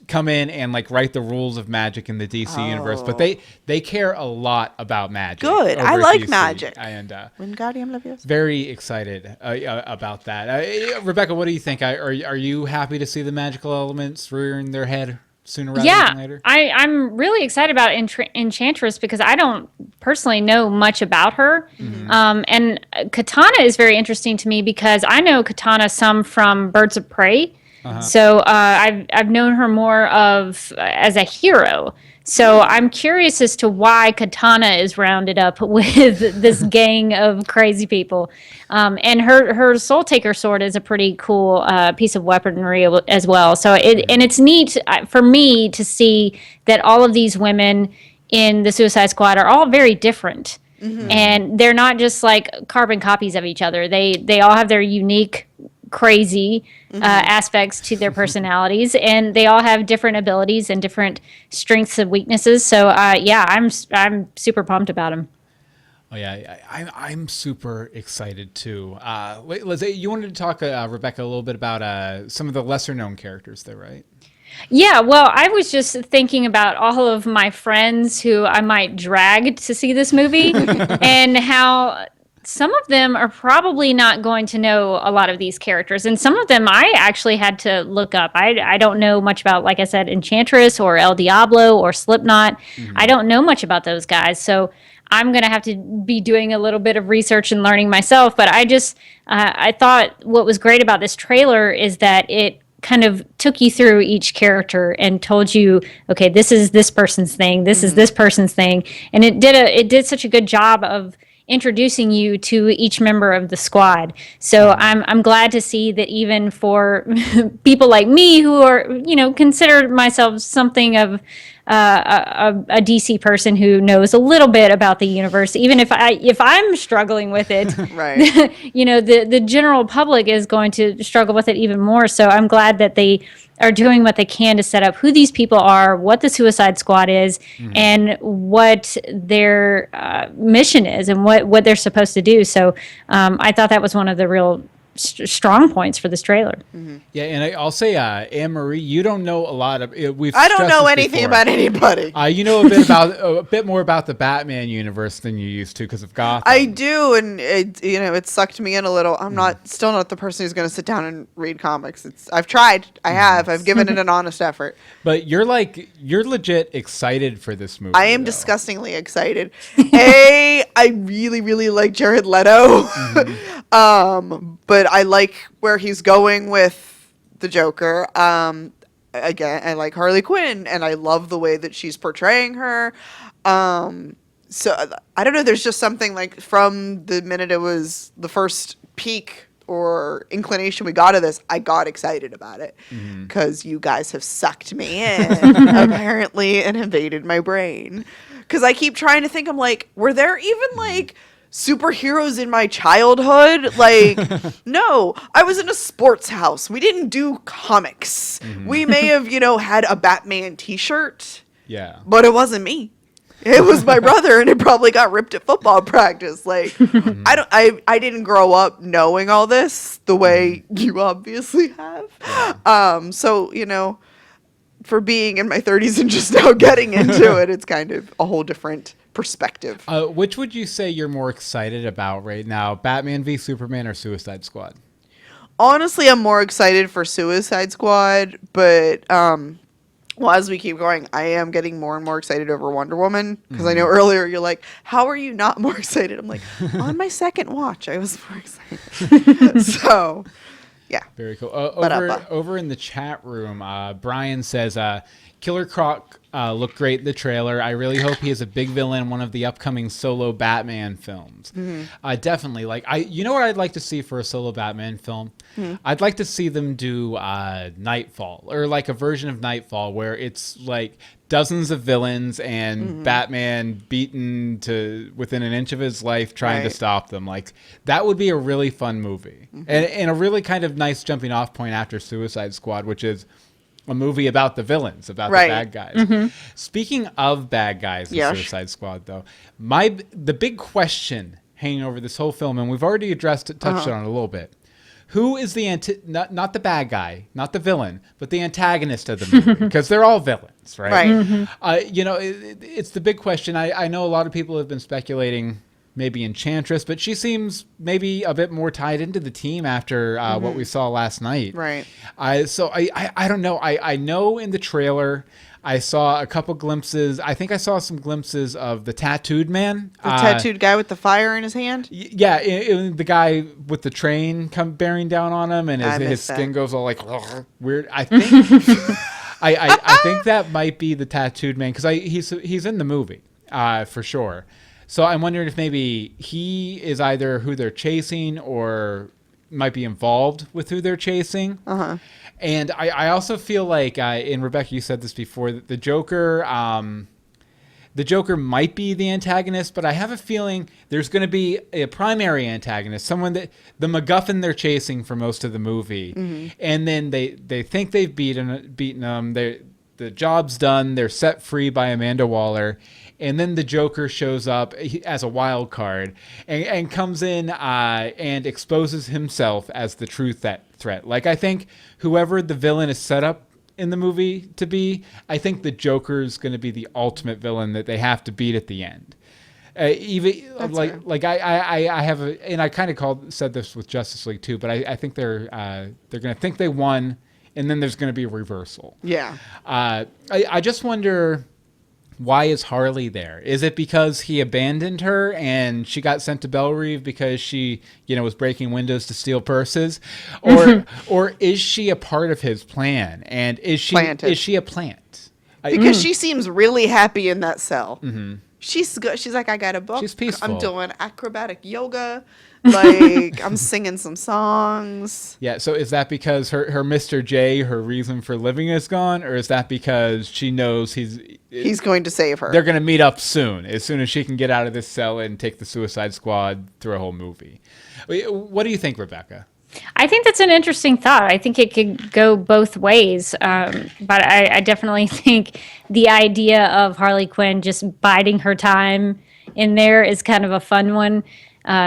come in and write the rules of magic in the DC universe, but they care a lot about magic. Good. I like DC. magic. And Wingardium Leviosa. very excited about that. Rebecca, what do you think? Are you happy to see the magical elements rearing their head sooner rather than later? I'm really excited about Enchantress because I don't personally know much about her. And Katana is very interesting to me because I know Katana some from Birds of Prey. So I've known her more as a hero. So I'm curious as to why Katana is rounded up with this gang of crazy people. And her Soul Taker sword is a pretty cool piece of weaponry as well. So it's neat for me to see that all of these women in the Suicide Squad are all very different. And they're not just carbon copies of each other. They all have their unique crazy aspects to their personalities, and they all have different abilities and different strengths and weaknesses. So I'm super pumped about them. Oh yeah, I'm super excited too. Wait, Liz, you wanted to talk, Rebecca, a little bit about some of the lesser known characters there, right? Yeah, well, I was just thinking about all of my friends who I might drag to see this movie and how some of them are probably not going to know a lot of these characters. And some of them I actually had to look up. I don't know much about, like I said, Enchantress or El Diablo or Slipknot. I don't know much about those guys. So I'm going to have to be doing a little bit of research and learning myself. But I thought what was great about this trailer is that it kind of took you through each character and told you, okay, this is this person's thing. This is this person's thing. And it did such a good job of introducing you to each member of the squad. So I'm glad to see that even for people like me who are, consider myself something of a DC person who knows a little bit about the universe, even if I'm struggling with it, right. The general public is going to struggle with it even more. So I'm glad that they are doing what they can to set up who these people are, what the Suicide Squad is, and what their mission is, and what they're supposed to do. So I thought that was one of the real strong points for this trailer. Yeah, and I'll say, Anne-Marie, you don't know a lot of. I don't know anything about anybody. You know a bit more about the Batman universe than you used to because of Gotham. I do, and it sucked me in a little. I'm still not the person who's going to sit down and read comics. I've tried. I've given it an honest effort. But you're legit excited for this movie. I am disgustingly excited. I really, really like Jared Leto. But I like where he's going with the Joker. Again, I like Harley Quinn, and I love the way that she's portraying her. So I don't know. There's just something from the minute it was the first peak or inclination we got of this, I got excited about it because you guys have sucked me in apparently and invaded my brain. Because I keep trying to think, I'm like, were there even superheroes in my childhood? No, I was in a sports house. We didn't do comics. We may have, had a Batman t-shirt. Yeah. But it wasn't me. It was my brother, and it probably got ripped at football practice. I didn't grow up knowing all this the way you obviously have. Yeah. So, for being in my 30s and just now getting into it, it's kind of a whole different perspective. Which would you say you're more excited about right now, Batman v Superman or Suicide Squad? Honestly, I'm more excited for Suicide Squad, but well, as we keep going, I am getting more and more excited over Wonder Woman because I know earlier you're like, "How are you not more excited?" I'm like, on my second watch, I was more excited. So, yeah, very cool. Over in the chat room, Brian says, "Killer Croc looked great in the trailer. I really hope he is a big villain in one of the upcoming solo Batman films." Definitely. Like you know what I'd like to see for a solo Batman film? I'd like to see them do Nightfall, or like a version of Nightfall where it's like dozens of villains and Batman beaten to within an inch of his life trying to stop them. Like that would be a really fun movie, and a really kind of nice jumping off point after Suicide Squad, which is a movie about the villains, about the bad guys. Speaking of bad guys in Suicide Squad, though, the big question hanging over this whole film, and we've already touched on it a little bit. Who is the not the bad guy, not the villain, but the antagonist of the movie? Because they're all villains, right? It's the big question. I know a lot of people have been speculating maybe Enchantress, but she seems maybe a bit more tied into the team after what we saw last night. Right. So I don't know. I know in the trailer I saw a couple glimpses. I think I saw some glimpses of the tattooed man. The tattooed guy with the fire in his hand? Yeah, the guy with the train bearing down on him, and his skin goes all like weird. I think I think that might be the tattooed man because he's in the movie for sure. So I'm wondering if maybe he is either who they're chasing or might be involved with who they're chasing. And I also feel like, and Rebecca, you said this before, that the Joker might be the antagonist, but I have a feeling there's going to be a primary antagonist, someone that the MacGuffin they're chasing for most of the movie. And then they think they've beaten them. The job's done. They're set free by Amanda Waller. And then the Joker shows up as a wild card and comes in and exposes himself as the true threat. Like, I think whoever the villain is set up in the movie to be, I think the Joker's going to be the ultimate villain that they have to beat at the end. I have and I kind of said this with Justice League too, but I think they're going to think they won, and then there's going to be a reversal. Yeah. I just wonder, why is Harley there? Is it because he abandoned her and she got sent to Belle Reve because she, was breaking windows to steal purses, or is she a part of his plan? And is she a plant? Because she seems really happy in that cell. She's good. She's like, I got a book. She's peaceful. I'm doing acrobatic yoga. Like, I'm singing some songs. Yeah, so is that because her Mr. J, her reason for living, is gone? Or is that because she knows he's going to save her? They're going to meet up soon as she can get out of this cell and take the Suicide Squad through a whole movie. What do you think, Rebecca? I think that's an interesting thought. I think it could go both ways. But I definitely think the idea of Harley Quinn just biding her time in there is kind of a fun one.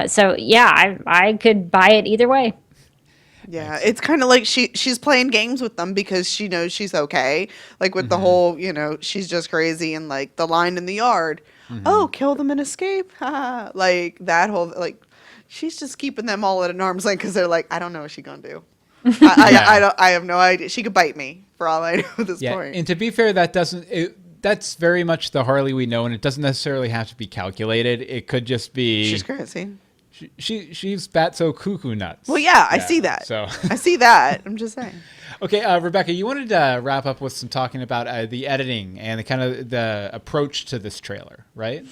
So yeah, I could buy it either way. Yeah, it's kind of like she's playing games with them because she knows she's okay. Like with the whole, she's just crazy, and like the line in the yard, oh, kill them and escape. Like that whole, like, she's just keeping them all at an arm's length because they're like, I don't know what she's gonna do. I have no idea. She could bite me for all I know at this point. And to be fair, that's very much the Harley we know, and it doesn't necessarily have to be calculated. It could just be she's crazy. She's batso cuckoo nuts. Well, yeah, I see that. So I see that. I'm just saying. Okay, Rebecca, you wanted to wrap up with some talking about the editing and the kind of the approach to this trailer, right?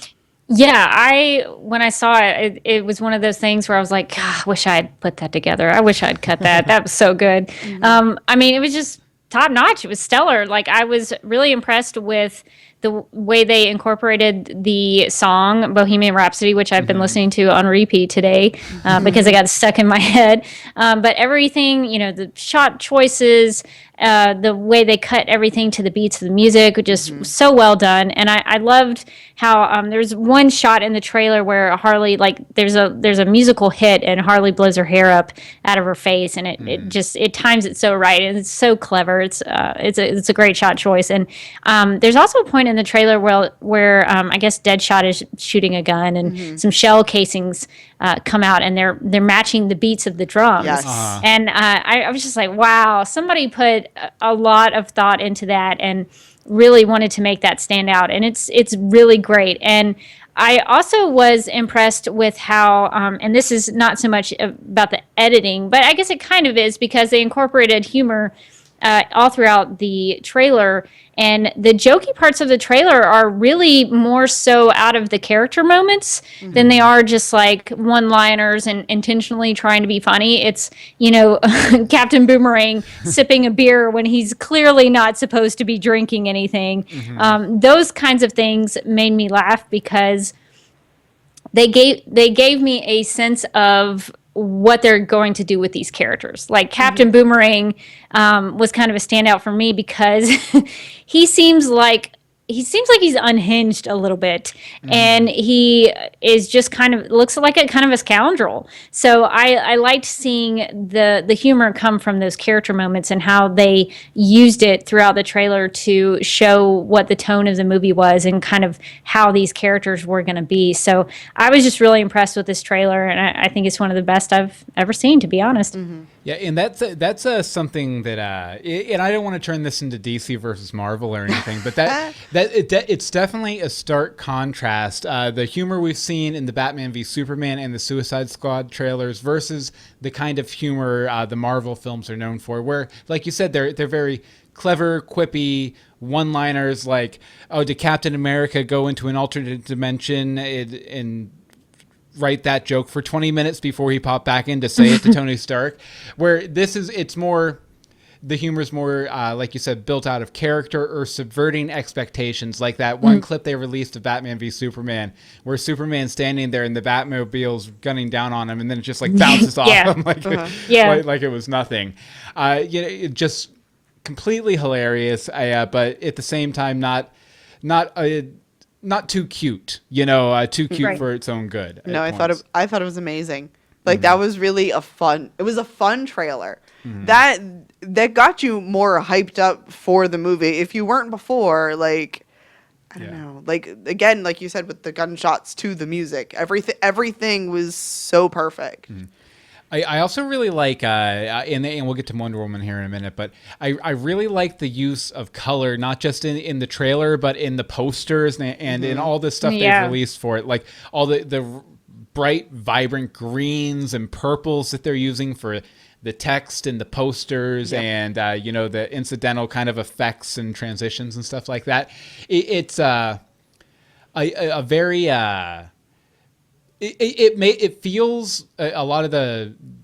Yeah, when I saw it, it was one of those things where I was like, I wish I had put that together. I wish I'd cut that. That was so good. I mean, it was just top notch. It was stellar. Like, I was really impressed with the way they incorporated the song Bohemian Rhapsody, which I've been listening to on repeat today because it got stuck in my head. But everything, the shot choices, the way they cut everything to the beats of the music, just so well done. And I loved how there's one shot in the trailer where Harley, like, there's a musical hit and Harley blows her hair up out of her face, and it times it so right, and it's so clever. It's a great shot choice. And there's also a point point in the trailer where I guess Deadshot is shooting a gun and some shell casings come out, and they're matching the beats of the drums. Yes. And I was just like, wow, somebody put a lot of thought into that and really wanted to make that stand out, and it's really great. And I also was impressed with how, and this is not so much about the editing, but I guess it kind of is, because they incorporated humor all throughout the trailer. And the jokey parts of the trailer are really more so out of the character moments than they are just like one-liners and intentionally trying to be funny. It's, Captain Boomerang sipping a beer when he's clearly not supposed to be drinking anything. Those kinds of things made me laugh because they gave me a sense of what they're going to do with these characters. Like Captain Boomerang was kind of a standout for me because he seems like he's unhinged a little bit, and he is just looks like a kind of a scoundrel. So I liked seeing the humor come from those character moments and how they used it throughout the trailer to show what the tone of the movie was and kind of how these characters were going to be. So I was just really impressed with this trailer, and I think it's one of the best I've ever seen, to be honest. Yeah, and that's something that, and I don't want to turn this into DC versus Marvel or anything, but it's definitely a stark contrast. The humor we've seen in the Batman v Superman and the Suicide Squad trailers versus the kind of humor the Marvel films are known for, where, like you said, they're very clever, quippy one-liners like, "Oh, did Captain America go into an alternate dimension and write that joke for 20 minutes before he popped back in to say it to Tony Stark?" Where the humor is more, like you said, built out of character or subverting expectations. Like that one clip they released of Batman v Superman, where Superman's standing there and the Batmobile's gunning down on him, and then it just like bounces off him like it was nothing. It just completely hilarious, but at the same time not too cute, too cute for its own good. No, I thought it was amazing. Like that was really a fun trailer. That got you more hyped up for the movie. If you weren't before, like, I don't know, like, again, like you said, with the gunshots to the music, everything was so perfect. I also really like, and we'll get to Wonder Woman here in a minute, but I really like the use of color, not just in the trailer, but in the posters and in all the stuff they've released for it. Like all the bright, vibrant greens and purples that they're using for the text and the posters and, the incidental kind of effects and transitions and stuff like that. It's a very... It feels a lot of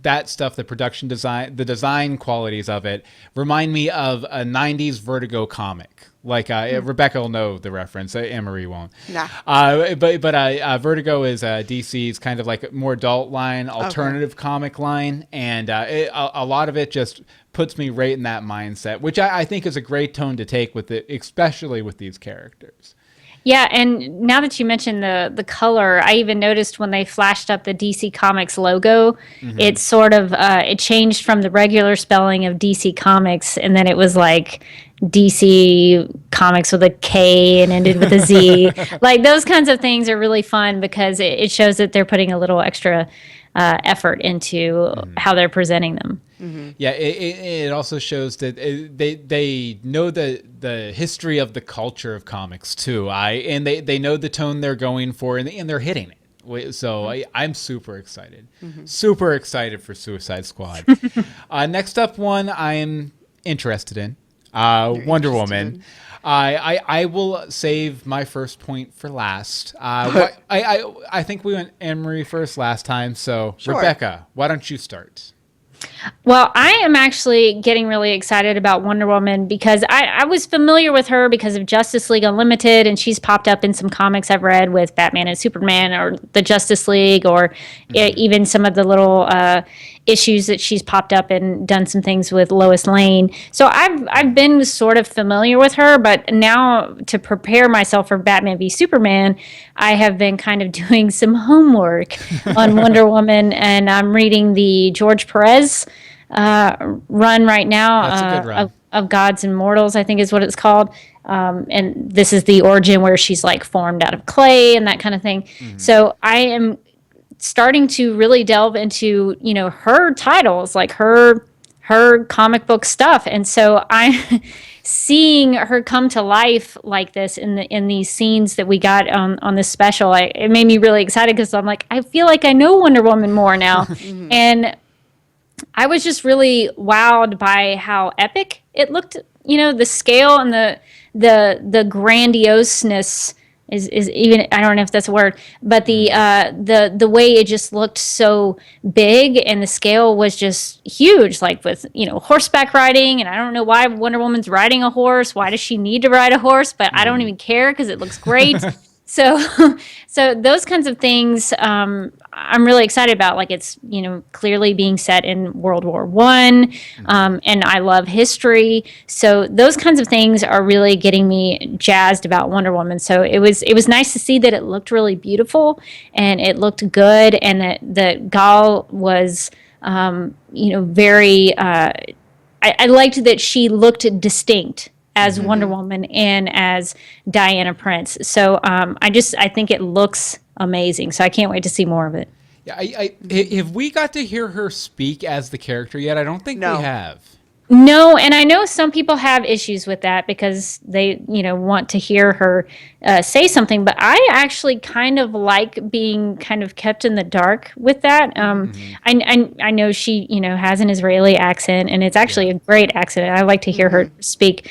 that stuff, the production design, the design qualities of it remind me of a 90s Vertigo comic. Like Rebecca will know the reference, Anne-Marie won't. Nah. But Vertigo is DC's kind of like more adult line, alternative comic line, and a lot of it just puts me right in that mindset, which I think is a great tone to take with it, especially with these characters. Yeah, and now that you mentioned the color, I even noticed when they flashed up the DC Comics logo, it sort of it changed from the regular spelling of DC Comics, and then it was like DC Comics with a K and ended with a Z. Like those kinds of things are really fun because it shows that they're putting a little extra effort into how they're presenting them. Yeah, it also shows that they know the history of the culture of comics too. And they know the tone they're going for, and they're hitting it. So I'm super excited. Super excited for Suicide Squad. Next up one I'm interested in. Wonder Woman. I will save my first point for last. I think we went Anne-Marie first last time, so sure. Rebecca, why don't you start? Well, I am actually getting really excited about Wonder Woman because I was familiar with her because of Justice League Unlimited, and she's popped up in some comics I've read with Batman and Superman or the Justice League, or even some of the little issues that she's popped up and done some things with Lois Lane. So I've been sort of familiar with her, but now to prepare myself for Batman v Superman, I have been kind of doing some homework on Wonder Woman, and I'm reading the George Perez run right now. That's a good run. Of Gods and Mortals, I think is what it's called. and this is the origin where she's like formed out of clay and that kind of thing. So I am starting to really delve into, her titles, like her comic book stuff. And so I'm seeing her come to life like this in these scenes that we got on this special. It made me really excited because I'm like, I feel like I know Wonder Woman more now. And I was just really wowed by how epic it looked. The scale and the grandioseness is even, I don't know if that's a word, but the way it just looked so big, and the scale was just huge, like with horseback riding. And I don't know why Wonder Woman's riding a horse. Why does she need to ride a horse? But I don't even care because it looks great. So those kinds of things, I'm really excited about. Like, it's clearly being set in World War I, and I love history. So those kinds of things are really getting me jazzed about Wonder Woman. So it was nice to see that it looked really beautiful and it looked good, and that Gal was very. I liked that she looked distinct as Wonder Woman and as Diana Prince. So I think it looks amazing. So I can't wait to see more of it. Yeah, have we got to hear her speak as the character yet? I don't think we have. No, and I know some people have issues with that because they, want to hear her say something. But I actually kind of like being kind of kept in the dark with that. I know she, has an Israeli accent, and it's actually a great accent. I like to hear her speak.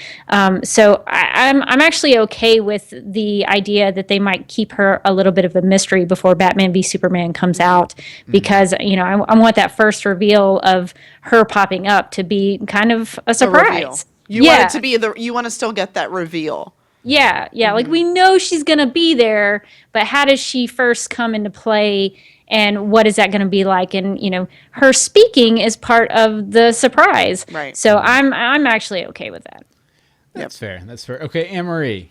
So I'm actually okay with the idea that they might keep her a little bit of a mystery before Batman v Superman comes out, because I want that first reveal of her popping up to be kind of a surprise. You want it to be you want to still get that reveal. Yeah. Like, we know she's gonna be there, but how does she first come into play, and what is that gonna be like? And her speaking is part of the surprise. Right. So I'm actually okay with that. That's fair. Okay, Anne-Marie.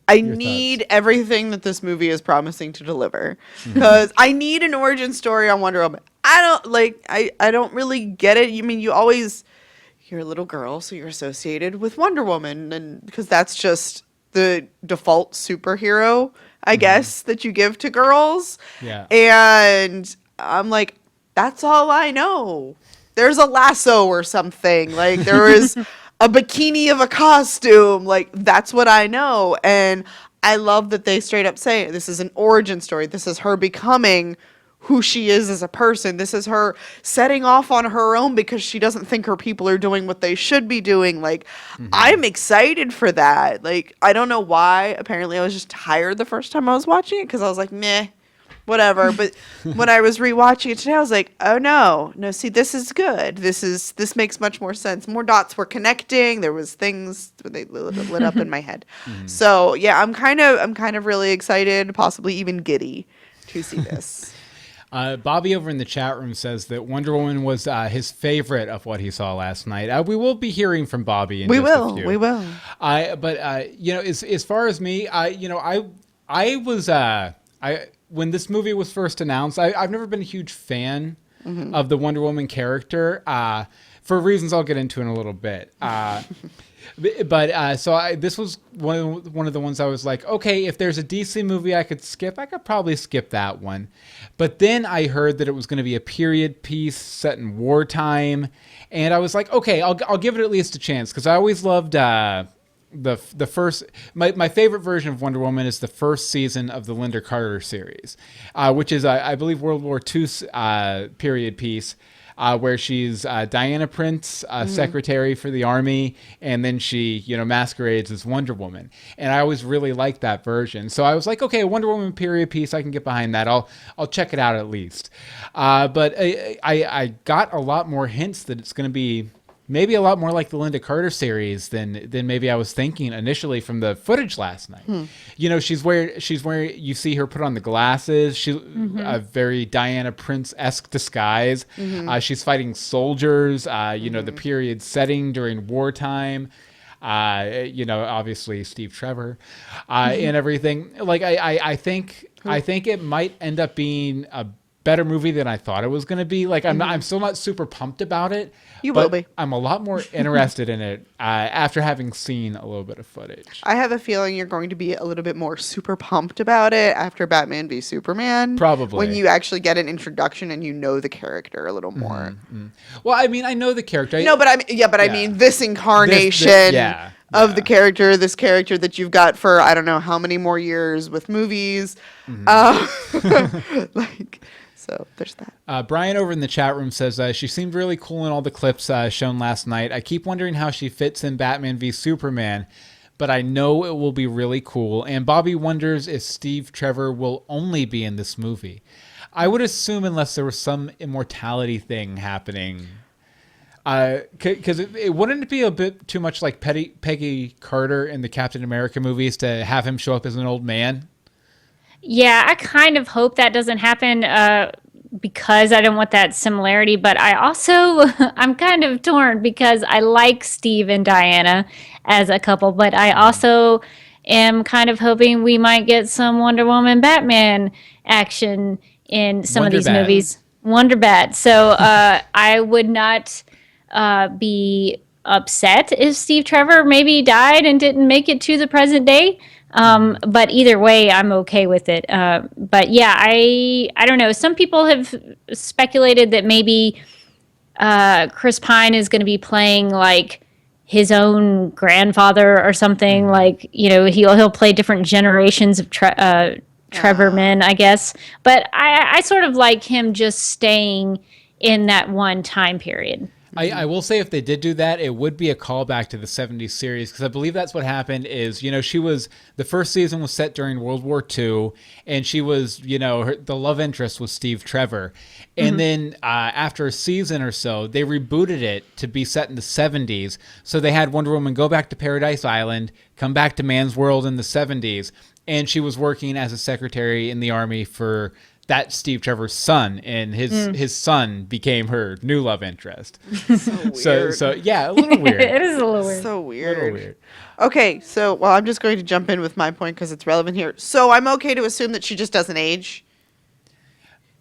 I need everything that this movie is promising to deliver, because I need an origin story on Wonder Woman. I don't really get it. You're a little girl, so you're associated with Wonder Woman, and because that's just the default superhero, I guess, that you give to girls. Yeah. And I'm like, that's all I know. There's a lasso or something. Like, there is a bikini of a costume. Like, that's what I know. And I love that they straight up say, this is an origin story. This is her becoming who she is as a person. This is her setting off on her own because she doesn't think her people are doing what they should be doing. Like, I'm excited for that. Like, I don't know why. Apparently I was just tired the first time I was watching it, because I was like, meh, whatever. But when I was rewatching it today, I was like, oh no, see, this is good. This makes much more sense. More dots were connecting. There was things they lit up in my head. So yeah, I'm kind of really excited, possibly even giddy to see this. Bobby over in the chat room says that Wonder Woman was his favorite of what he saw last night. We will be hearing from Bobby in just a few. We will. But as far as me, I was when this movie was first announced, I've never been a huge fan of the Wonder Woman character for reasons I'll get into in a little bit. But this was one of the ones I was like, okay, if there's a DC movie I could skip, I could probably skip that one. But then I heard that it was going to be a period piece set in wartime, and I was like, okay, I'll give it at least a chance, because I always loved the first. My favorite version of Wonder Woman is the first season of the Linda Carter series, which is I believe World War II period piece. Where she's Diana Prince, secretary for the army, and then she, masquerades as Wonder Woman. And I always really liked that version. So I was like, okay, a Wonder Woman period piece, I can get behind that. I'll check it out at least. But I got a lot more hints that it's going to be maybe a lot more like the Linda Carter series than maybe I was thinking initially from the footage last night. She's wearing, you see her put on the glasses. She a very Diana Prince-esque disguise. She's fighting soldiers, the period setting during wartime. Obviously Steve Trevor, and everything. Like I think it might end up being better movie than I thought it was going to be. Like, I'm still not super pumped about it. You will be. I'm a lot more interested in it after having seen a little bit of footage. I have a feeling you're going to be a little bit more super pumped about it after Batman v Superman. Probably. When you actually get an introduction and you know the character a little more. Mm-hmm. Well, I mean, I know the character. No, but I mean this incarnation of the character, this character that you've got for I don't know how many more years with movies. So there's that. Brian over in the chat room says she seemed really cool in all the clips shown last night. I keep wondering how she fits in Batman v Superman, but I know it will be really cool. And Bobby wonders if Steve Trevor will only be in this movie. I would assume unless there was some immortality thing happening. Because it wouldn't it be a bit too much like Peggy Carter in the Captain America movies to have him show up as an old man? Yeah, I kind of hope that doesn't happen because I don't want that similarity. But I also, I'm kind of torn because I like Steve and Diana as a couple. But I also am kind of hoping we might get some Wonder Woman Batman action in some of these movies. Wonder Bat. So I would not be upset if Steve Trevor maybe died and didn't make it to the present day. But either way, I'm okay with it. But yeah, I don't know. Some people have speculated that maybe Chris Pine is going to be playing like his own grandfather or something. Like, you know, he'll play different generations of Trevor men, I guess. But I sort of like him just staying in that one time period. I will say if they did do that, it would be a callback to the 70s series because I believe that's what happened is, you know, the first season was set during World War II and she was, you know, the love interest was Steve Trevor. And then after a season or so, they rebooted it to be set in the 70s. So they had Wonder Woman go back to Paradise Island, come back to Man's World in the 70s. And she was working as a secretary in the army for that Steve Trevor's son, and his son became her new love interest. So yeah, a little weird. It is a little weird. So weird. Okay, so I'm just going to jump in with my point because it's relevant here. So I'm okay to assume that she just doesn't age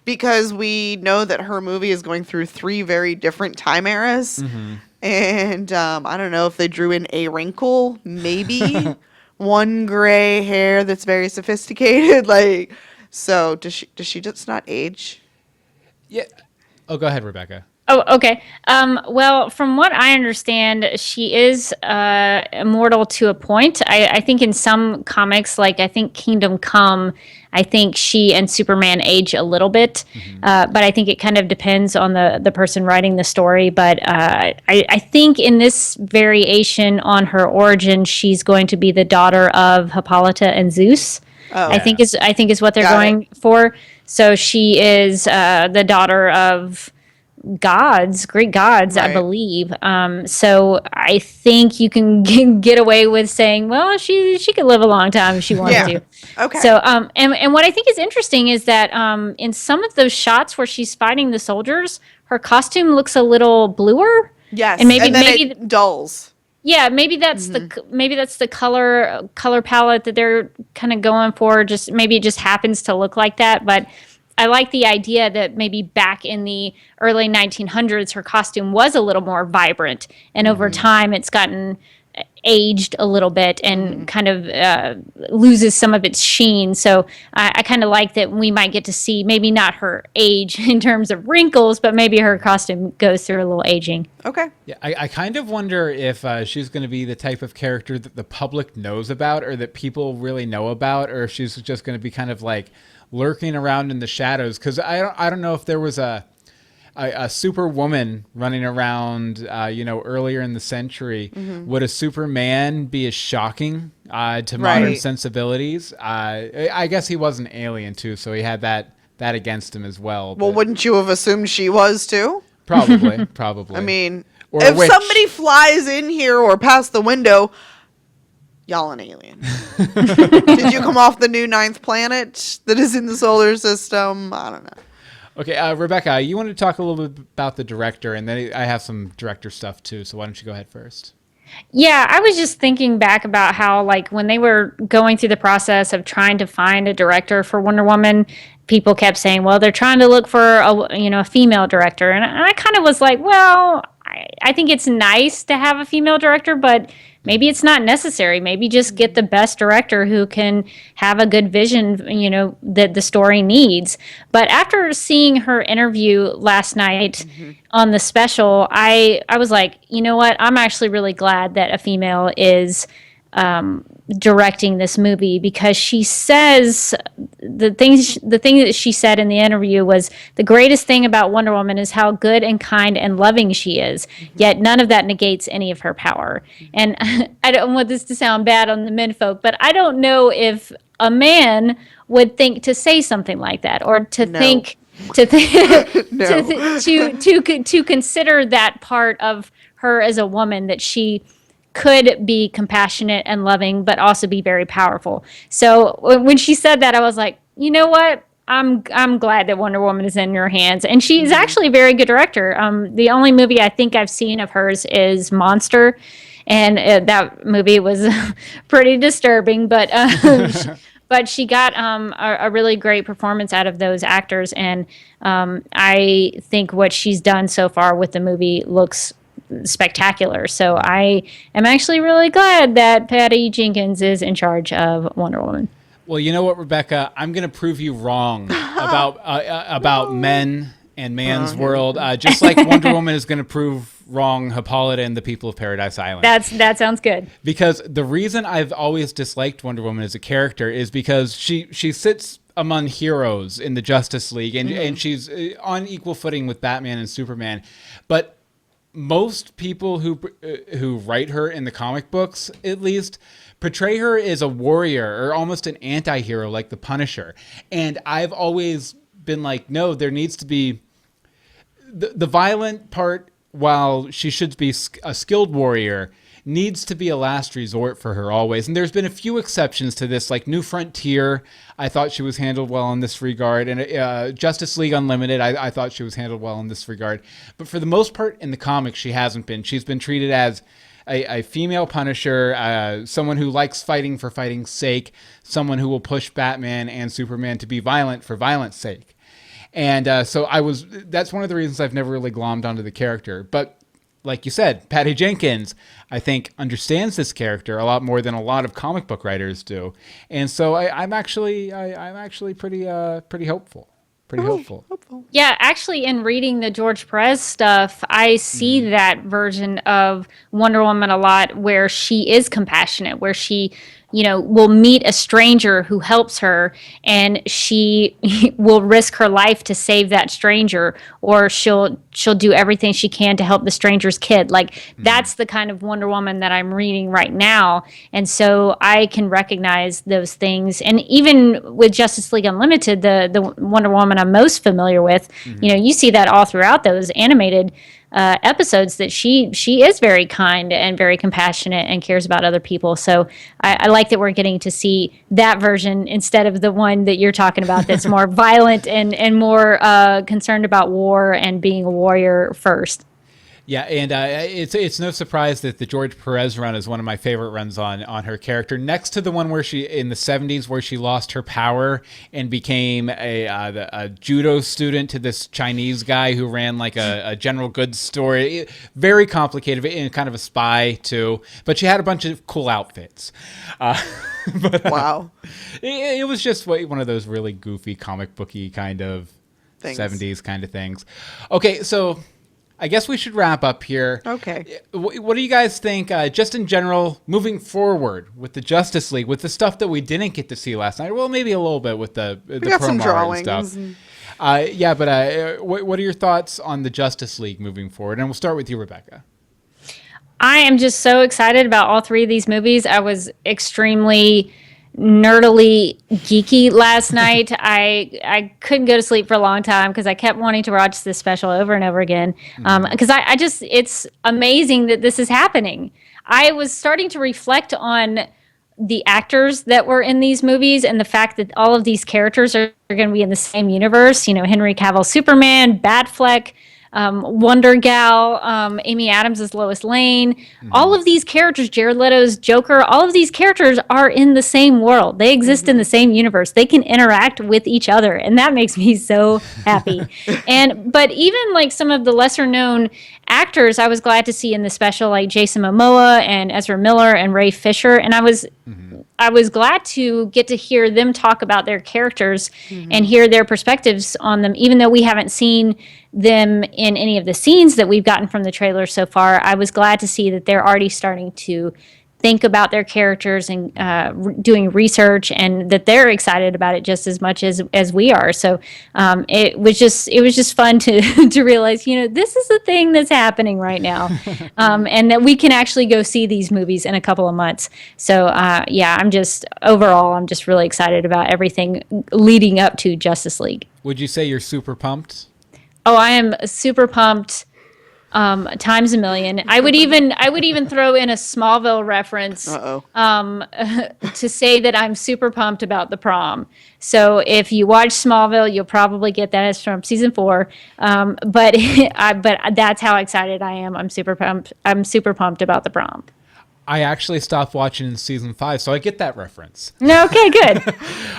because we know that her movie is going through 3 very different time eras, and I don't know if they drew in a wrinkle, maybe one gray hair that's very sophisticated, like. So does she just not age? Yeah. Oh, go ahead, Rebecca. Oh, okay. Well, from what I understand, she is immortal to a point. I think in some comics, like I think Kingdom Come, I think she and Superman age a little bit. But I think it kind of depends on the person writing the story. But I think in this variation on her origin, she's going to be the daughter of Hippolyta and Zeus. Oh. I think is what they're going for. So she is the daughter of Greek gods, right. I believe. So I think you can get away with saying, well, she could live a long time if she wanted to. Okay. So and what I think is interesting is that in some of those shots where she's fighting the soldiers, her costume looks a little bluer. Yes, and maybe it dulls. Yeah, maybe that's the color palette that they're kind of going for. Just maybe it just happens to look like that. But I like the idea that maybe back in the early 1900s, her costume was a little more vibrant, and over time, it's gotten aged a little bit and kind of loses some of its sheen. So I kind of like that we might get to see maybe not her age in terms of wrinkles, but maybe her costume goes through a little aging. Okay. Yeah, I kind of wonder if she's going to be the type of character that the public knows about or that people really know about, or if she's just going to be kind of like lurking around in the shadows. Because I don't know if there was a Superwoman running around, earlier in the century. Would a Superman be as shocking to modern sensibilities? I guess he was an alien too, so he had that against him as well. Well, wouldn't you have assumed she was too? Probably. I mean, if somebody flies in here or past the window, y'all an alien. Did you come off the new 9th planet that is in the solar system? I don't know. Okay, Rebecca, you wanted to talk a little bit about the director, and then I have some director stuff too, so why don't you go ahead first? Yeah, I was just thinking back about how, like, when they were going through the process of trying to find a director for Wonder Woman, people kept saying, "Well, they're trying to look for a female director," and I kind of was like, "Well, I think it's nice to have a female director, but maybe it's not necessary. Maybe just get the best director who can have a good vision, that the story needs." But after seeing her interview last night on the special, I was like, you know what? I'm actually really glad that a female is directing this movie, because she says the thing that she said in the interview was, the greatest thing about Wonder Woman is how good and kind and loving she is, yet none of that negates any of her power. And I don't want this to sound bad on the menfolk, but I don't know if a man would think to say something like that, or to think No. to consider that part of her as a woman, that she could be compassionate and loving, but also be very powerful. So when she said that, I was like, you know what? I'm glad that Wonder Woman is in your hands, and she's actually a very good director. The only movie I think I've seen of hers is Monster, and that movie was pretty disturbing, but but she got a really great performance out of those actors, and I think what she's done so far with the movie looks spectacular. So I am actually really glad that Patty Jenkins is in charge of Wonder Woman. Well, you know what, Rebecca? I'm going to prove you wrong about men and man's world, just like Wonder Woman is going to prove wrong Hippolyta and the people of Paradise Island. That sounds good. Because the reason I've always disliked Wonder Woman as a character is because she sits among heroes in the Justice League, and she's on equal footing with Batman and Superman. But most people who write her in the comic books, at least, portray her as a warrior or almost an anti-hero like the Punisher. And I've always been like, no, there needs to be the violent part, while she should be a skilled warrior, needs to be a last resort for her always. And there's been a few exceptions to this, like New Frontier. I thought she was handled well in this regard. And Justice League Unlimited, I thought she was handled well in this regard. But for the most part in the comics, she hasn't been. She's been treated as a female Punisher, someone who likes fighting for fighting's sake, someone who will push Batman and Superman to be violent for violence sake. And so that's one of the reasons I've never really glommed onto the character. But like you said, Patty Jenkins, I think, understands this character a lot more than a lot of comic book writers do. And so I'm actually pretty hopeful. Pretty hopeful. Yeah, actually, in reading the George Perez stuff, I see that version of Wonder Woman a lot, where she is compassionate, where she, will meet a stranger who helps her, and she will risk her life to save that stranger, or she'll do everything she can to help the stranger's kid. Like, that's the kind of Wonder Woman that I'm reading right now. And so I can recognize those things. And even with Justice League Unlimited, the Wonder Woman I'm most familiar with, you see that all throughout those animated episodes, that she is very kind and very compassionate and cares about other people. So I like that we're getting to see that version instead of the one that you're talking about, that's more violent and more concerned about war and being a warrior first. Yeah, and it's no surprise that the George Perez run is one of my favorite runs on her character, next to the one where she, in the 70s, where she lost her power and became a judo student to this Chinese guy who ran like a general goods store. Very complicated, and kind of a spy too, but she had a bunch of cool outfits. Wow. It was just one of those really goofy comic booky kind of things. 70s kind of things. Okay, so I guess we should wrap up here. Okay. What do you guys think, just in general, moving forward with the Justice League, with the stuff that we didn't get to see last night? Well, maybe a little bit with the got some drawings and stuff. But what are your thoughts on the Justice League moving forward? And we'll start with you, Rebecca. I am just so excited about all three of these movies. I was extremely nerdily geeky last night. I couldn't go to sleep for a long time because I kept wanting to watch this special over and over again. Because I just, it's amazing that this is happening. I was starting to reflect on the actors that were in these movies and the fact that all of these characters are going to be in the same universe. Henry Cavill Superman, Batfleck, Wonder Gal, Amy Adams as Lois Lane. All of these characters, Jared Leto's Joker, all of these characters are in the same world. They exist in the same universe. They can interact with each other, and that makes me so happy. But even like some of the lesser known actors, I was glad to see in the special, like Jason Momoa and Ezra Miller and Ray Fisher, and I was glad to get to hear them talk about their characters and hear their perspectives on them, even though we haven't seen them in any of the scenes that we've gotten from the trailer so far. I was glad to see that they're already starting to think about their characters and doing research, and that they're excited about it just as much as we are. So it was just fun to to realize, this is the thing that's happening right now, and that we can actually go see these movies in a couple of months. So I'm just really excited about everything leading up to Justice League. Would you say you're super pumped? Oh, I am super pumped. Times a million. I would even throw in a Smallville reference to say that I'm super pumped about the prom. So if you watch Smallville, you'll probably get that as from season 4. But that's how excited I am. I'm super pumped. I'm super pumped about the prom. I actually stopped watching in season 5, so I get that reference. Okay, good.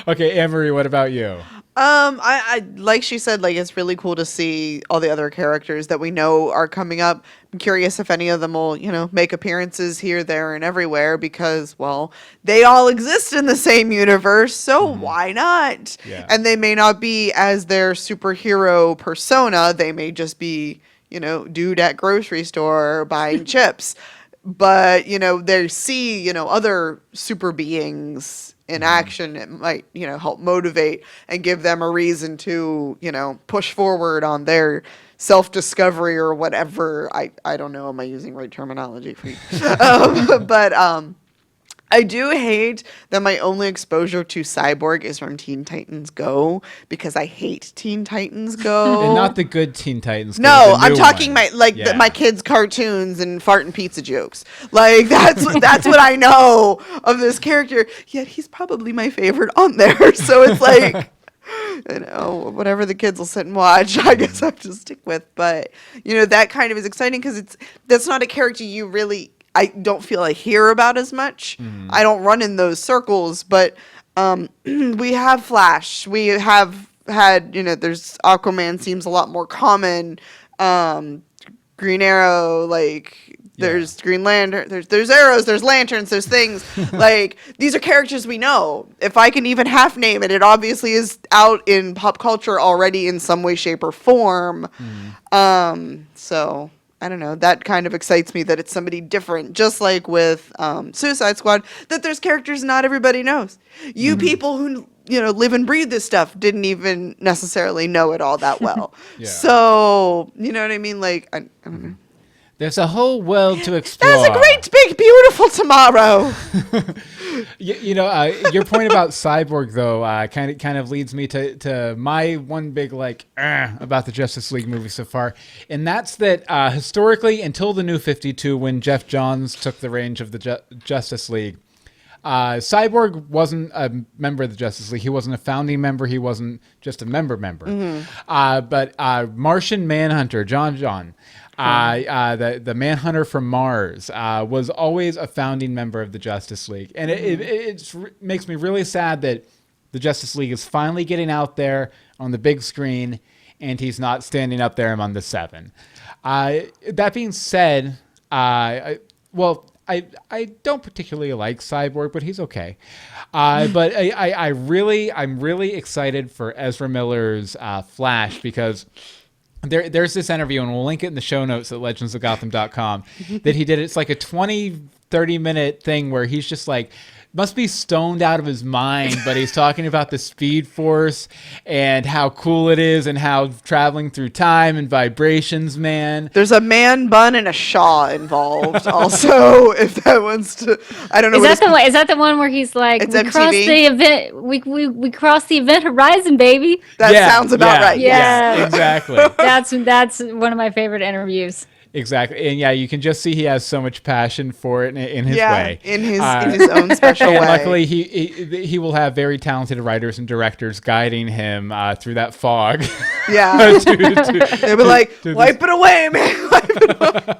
Okay, Anne-Marie, what about you? I like she said, like, it's really cool to see all the other characters that we know are coming up. I'm curious if any of them will, make appearances here, there, and everywhere, because, well, they all exist in the same universe, so why not? Yeah. And they may not be as their superhero persona. They may just be, dude at grocery store buying chips. But, they see, other super beings in action. It might, help motivate and give them a reason to, push forward on their self-discovery or whatever. I don't know. Am I using right terminology for you? But I do hate that my only exposure to Cyborg is from Teen Titans Go, because I hate Teen Titans Go. And not the good Teen Titans Go. No, I'm talking my kids' cartoons and fart and pizza jokes. Like, that's what I know of this character. Yet he's probably my favorite on there. So it's like, whatever the kids will sit and watch, I guess I have to stick with. But that kind of is exciting, because that's not a character I don't feel I hear about as much. I don't run in those circles, but we have Flash. We have had, there's Aquaman seems a lot more common. Green Arrow, there's Green Lantern, there's arrows, there's lanterns, there's things. Like, these are characters we know. If I can even half name it, it obviously is out in pop culture already in some way, shape, or form. So I don't know, that kind of excites me that it's somebody different, just like with Suicide Squad, that there's characters not everybody knows. You people who live and breathe this stuff didn't even necessarily know it all that well. So, you know what I mean? Like, I don't know. There's a whole world to explore. There's a great, big, beautiful tomorrow. Your point about Cyborg, though, kind of leads me to my one big about the Justice League movie so far, and that's that historically, until the New 52, when Jeff Johns took the reins of the Justice League, Cyborg wasn't a member of the Justice League. He wasn't a founding member. He wasn't just a member. But Martian Manhunter, John. The Manhunter from Mars was always a founding member of the Justice League. And it makes me really sad that the Justice League is finally getting out there on the big screen, and he's not standing up there among the 7. That being said, I don't particularly like Cyborg, but he's okay. But I'm really excited for Ezra Miller's Flash, because there's this interview, and we'll link it in the show notes at legendsofgotham.com, that he did. It's like a 20-30 minute thing where he's just like, must be stoned out of his mind, but he's talking about the Speed Force and how cool it is, and how traveling through time and vibrations, man. There's a man bun and a Shaw involved also, if that one's to, I don't know. Is that the one where he's like, it's we MTV? Crossed the event, we crossed the event horizon, baby. That sounds about right. Yeah, exactly. That's one of my favorite interviews. Exactly. And yeah, you can just see he has so much passion for it in his way. in his own special way. And luckily, he will have very talented writers and directors guiding him through that fog. Yeah. They'll be like, wipe it away, man. Wipe it away.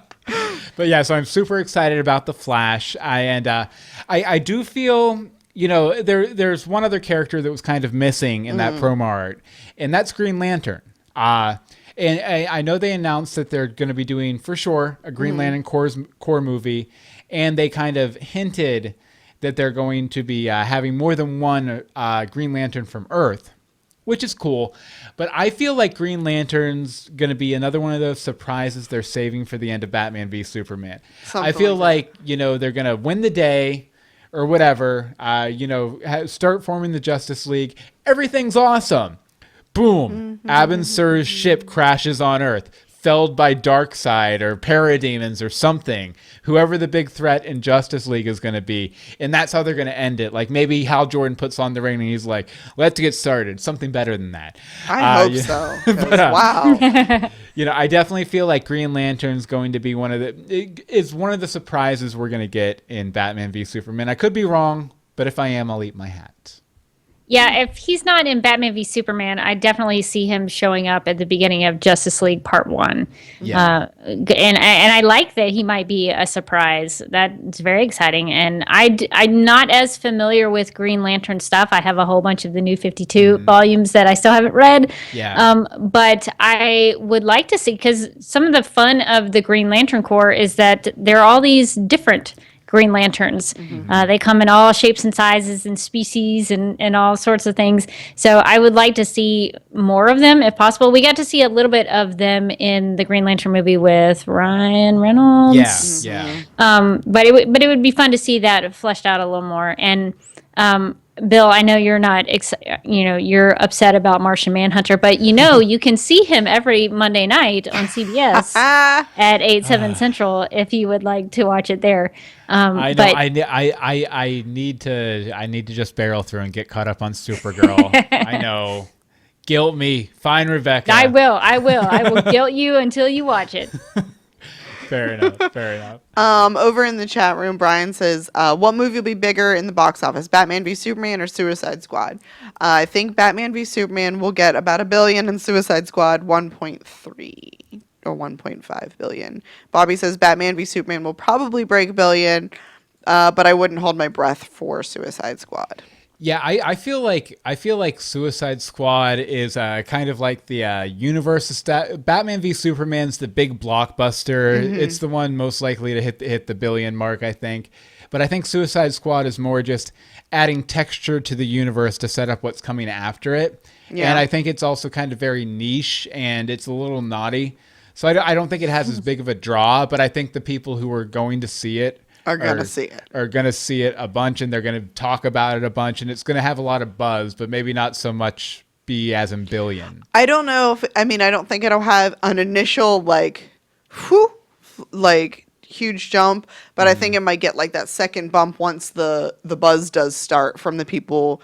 But yeah, so I'm super excited about The Flash. I do feel, there's one other character that was kind of missing in that promo art, and that's Green Lantern. And I know they announced that they're going to be doing, for sure, a Green Lantern core movie. And they kind of hinted that they're going to be having more than one Green Lantern from Earth, which is cool. But I feel like Green Lantern's going to be another one of those surprises they're saving for the end of Batman v Superman. I feel like they're going to win the day or whatever, start forming the Justice League. Everything's awesome. Boom! Abin Sur's ship crashes on Earth, felled by Darkseid or Parademons or something. Whoever the big threat in Justice League is going to be, and that's how they're going to end it. Like maybe Hal Jordan puts on the ring and he's like, "Let's get started." Something better than that. I hope so. Wow. I definitely feel like Green Lantern's going to be one of the surprises we're going to get in Batman v Superman. I could be wrong, but if I am, I'll eat my hat. Yeah, if he's not in Batman v Superman, I definitely see him showing up at the beginning of Justice League Part 1. Yeah. And I like that he might be a surprise. That's very exciting. And I'm not as familiar with Green Lantern stuff. I have a whole bunch of the New 52 volumes that I still haven't read. Yeah. But I would like to see, because some of the fun of the Green Lantern Corps is that there are all these different Green Lanterns. They come in all shapes and sizes and species and all sorts of things. So I would like to see more of them if possible. We got to see a little bit of them in the Green Lantern movie with Ryan Reynolds. Yeah. But it would be fun to see that fleshed out a little more. And Bill, I know you're not, you're upset about Martian Manhunter, but you can see him every Monday night on CBS at 8/7 Central if you would like to watch it there. I know. I need to just barrel through and get caught up on Supergirl. I know. Guilt me. Fine, Rebecca. I will guilt you until you watch it. Fair enough. Over in the chat room, Brian says, what movie will be bigger in the box office, Batman v Superman or Suicide Squad? I think Batman v Superman will get about $1 billion and Suicide Squad 1.3 or 1.5 billion. Bobby says Batman v Superman will probably break $1 billion, but I wouldn't hold my breath for Suicide Squad. Yeah, I feel like Suicide Squad is kind of like the universe. Batman v Superman's the big blockbuster. It's the one most likely to hit the $1 billion mark, I think. But I think Suicide Squad is more just adding texture to the universe to set up what's coming after it. Yeah. And I think it's also kind of very niche and it's a little naughty. So I don't think it has as big of a draw, but I think the people who are going to see it are going to see it a bunch, and they're going to talk about it a bunch, and it's going to have a lot of buzz, but maybe not so much be as in billion. I don't know I don't think it'll have an initial huge jump, but I think it might get like that second bump once the buzz does start from the people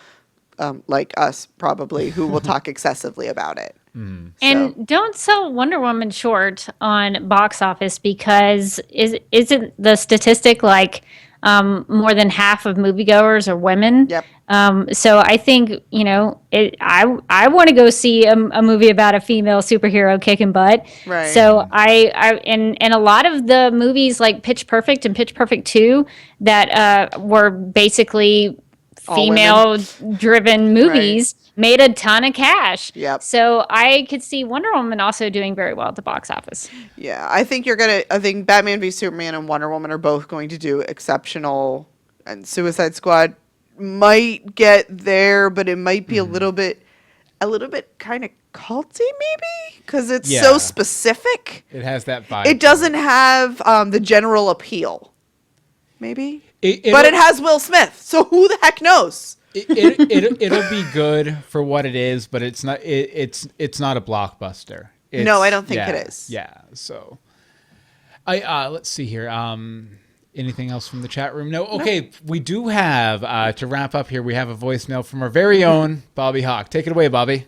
like us probably who will talk excessively about it. And don't sell Wonder Woman short on box office, because isn't the statistic like more than half of moviegoers are women? Yep. So I think I want to go see a movie about a female superhero kicking butt. Right. So and a lot of the movies like Pitch Perfect and Pitch Perfect 2 that were basically female-driven movies. Right. Made a ton of cash. Yep. So I could see Wonder Woman also doing very well at the box office. Yeah, I think Batman v Superman and Wonder Woman are both going to do exceptional, and Suicide Squad might get there, but it might be a little bit kind of culty maybe, because it's so specific. It has that vibe. It doesn't have the general appeal. Maybe. But it has Will Smith, so who the heck knows? It'll be good for what it is, but it's not. It's not a blockbuster. No, I don't think it is. Yeah. So, let's see here. Anything else from the chat room? No. Okay, we do have to wrap up here. We have a voicemail from our very own Bobby Hawk. Take it away, Bobby.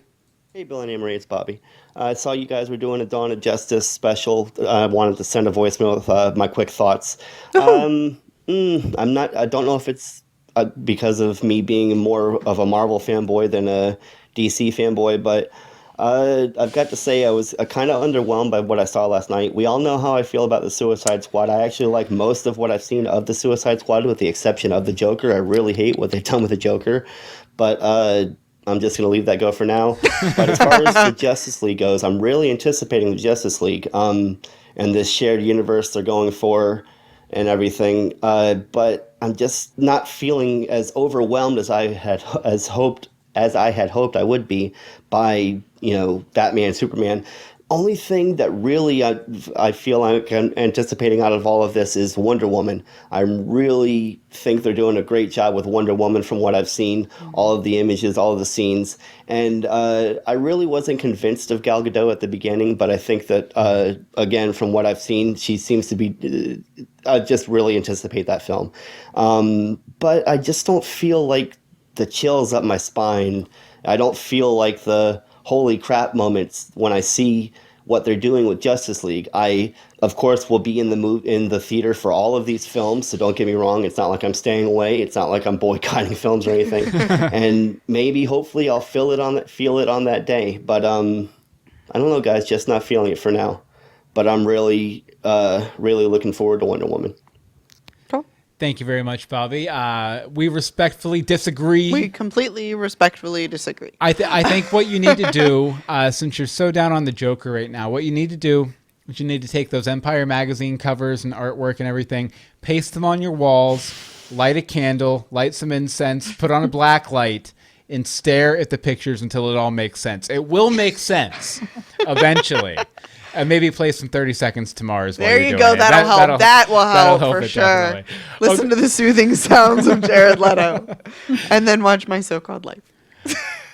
Hey, Bill and Anne-Marie, it's Bobby. I saw you guys were doing a Dawn of Justice special. I wanted to send a voicemail with my quick thoughts. I don't know if it's because of me being more of a Marvel fanboy than a DC fanboy, but I've got to say I was kind of underwhelmed by what I saw last night. We all know how I feel about the Suicide Squad. I actually like most of what I've seen of the Suicide Squad, with the exception of the Joker. I really hate what they've done with the Joker, but I'm just going to leave that go for now. But as far as the Justice League goes, I'm really anticipating the Justice League and this shared universe they're going for and everything. But I'm just not feeling as overwhelmed as I had hoped I would be by, Batman, Superman. Only thing that really I feel like I'm anticipating out of all of this is Wonder Woman. I really think they're doing a great job with Wonder Woman from what I've seen, all of the images, all of the scenes. And I really wasn't convinced of Gal Gadot at the beginning, but I think that, again, from what I've seen, she seems to be, I just really anticipate that film. But I just don't feel like the chills up my spine. I don't feel like the holy crap moments when I see what they're doing with Justice League. I, of course, will be in the theater for all of these films, so don't get me wrong. It's not like I'm staying away. It's not like I'm boycotting films or anything. And maybe, hopefully, I'll feel it on that day. But I don't know, guys. Just not feeling it for now. But I'm really, really looking forward to Wonder Woman. Thank you very much, Bobby. We respectfully disagree. We completely respectfully disagree. I think what you need to do, since you're so down on the Joker right now, what you need to do is you need to take those Empire magazine covers and artwork and everything, paste them on your walls, light a candle, light some incense, put on a black light, and stare at the pictures until it all makes sense. It will make sense eventually. And maybe play some 30 Seconds to Mars while There you're you doing go. it. That will help for it, sure. definitely. Listen to the soothing sounds of Jared Leto, and then watch My So-Called Life.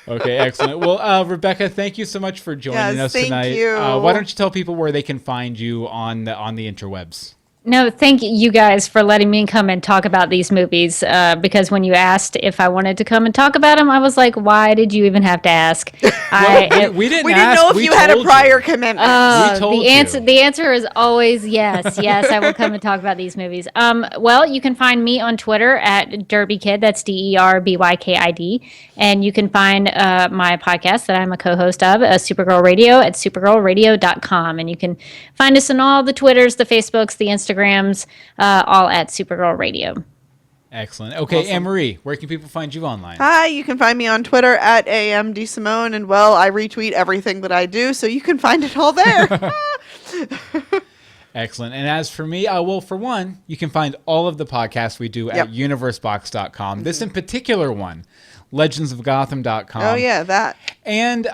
Okay, excellent. Well, Rebecca, thank you so much for joining us tonight. Thank you. Why don't you tell people where they can find you on the interwebs? No, thank you guys for letting me come and talk about these movies. Because when you asked if I wanted to come and talk about them, I was like, "Why did you even have to ask?" We didn't know if you had a prior commitment. The answer is always yes. Yes, I will come and talk about these movies. Well, you can find me on Twitter at DerbyKid. That's DerBykid, and you can find my podcast that I'm a co-host of, Supergirl Radio, at supergirlradio.com, and you can find us on all the Twitters, the Facebooks, the Instagrams, all at Supergirl Radio. Excellent. Okay, Awesome. Anne-Marie, where can people find you online? Hi, you can find me on Twitter at DeSimone, and well, I retweet everything that I do, so you can find it all there. Excellent. And as for me, well, for one, you can find all of the podcasts we do at universebox.com. Mm-hmm. This in particular one, legendsofgotham.com. Oh, yeah, that. And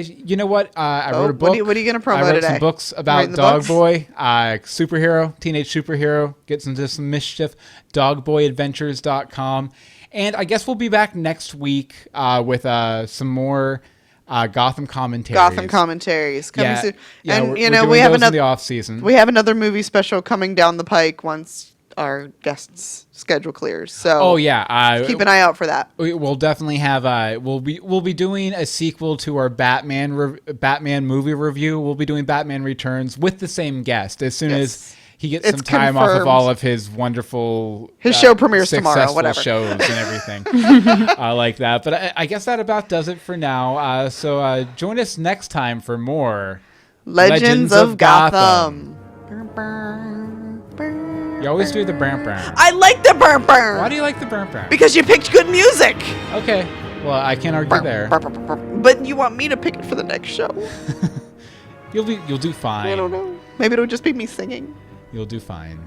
you know what? I wrote a book. What are you going to promo today? I wrote today? some books about Dog Boy, superhero, teenage superhero, gets into some mischief, dogboyadventures.com. And I guess we'll be back next week with some more Gotham commentaries. Gotham commentaries coming soon. Yeah, and we're we have those another in the off season. We have another movie special coming down the pike once our guests' schedule clears. So keep an eye out for that. We'll definitely have we'll be doing a sequel to our Batman movie review. We'll be doing Batman Returns with the same guest as soon as he gets some time off of all of his wonderful show premieres tomorrow, whatever shows and everything. I like that. But I guess that about does it for now. So join us next time for more Legends of Gotham. You always do the burn burn. I like the burn burn. Why do you like the burn burn? Because you picked good music. Okay. Well, I can't argue there. But you want me to pick it for the next show. You'll do fine. I don't know. Maybe it'll just be me singing. You'll do fine.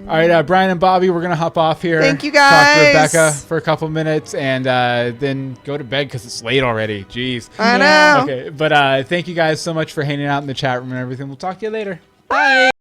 All right, Brian and Bobby, we're going to hop off here. Thank you, guys. Talk to Rebecca for a couple minutes and then go to bed because it's late already. Jeez. I know. Okay, but thank you guys so much for hanging out in the chat room and everything. We'll talk to you later. Bye.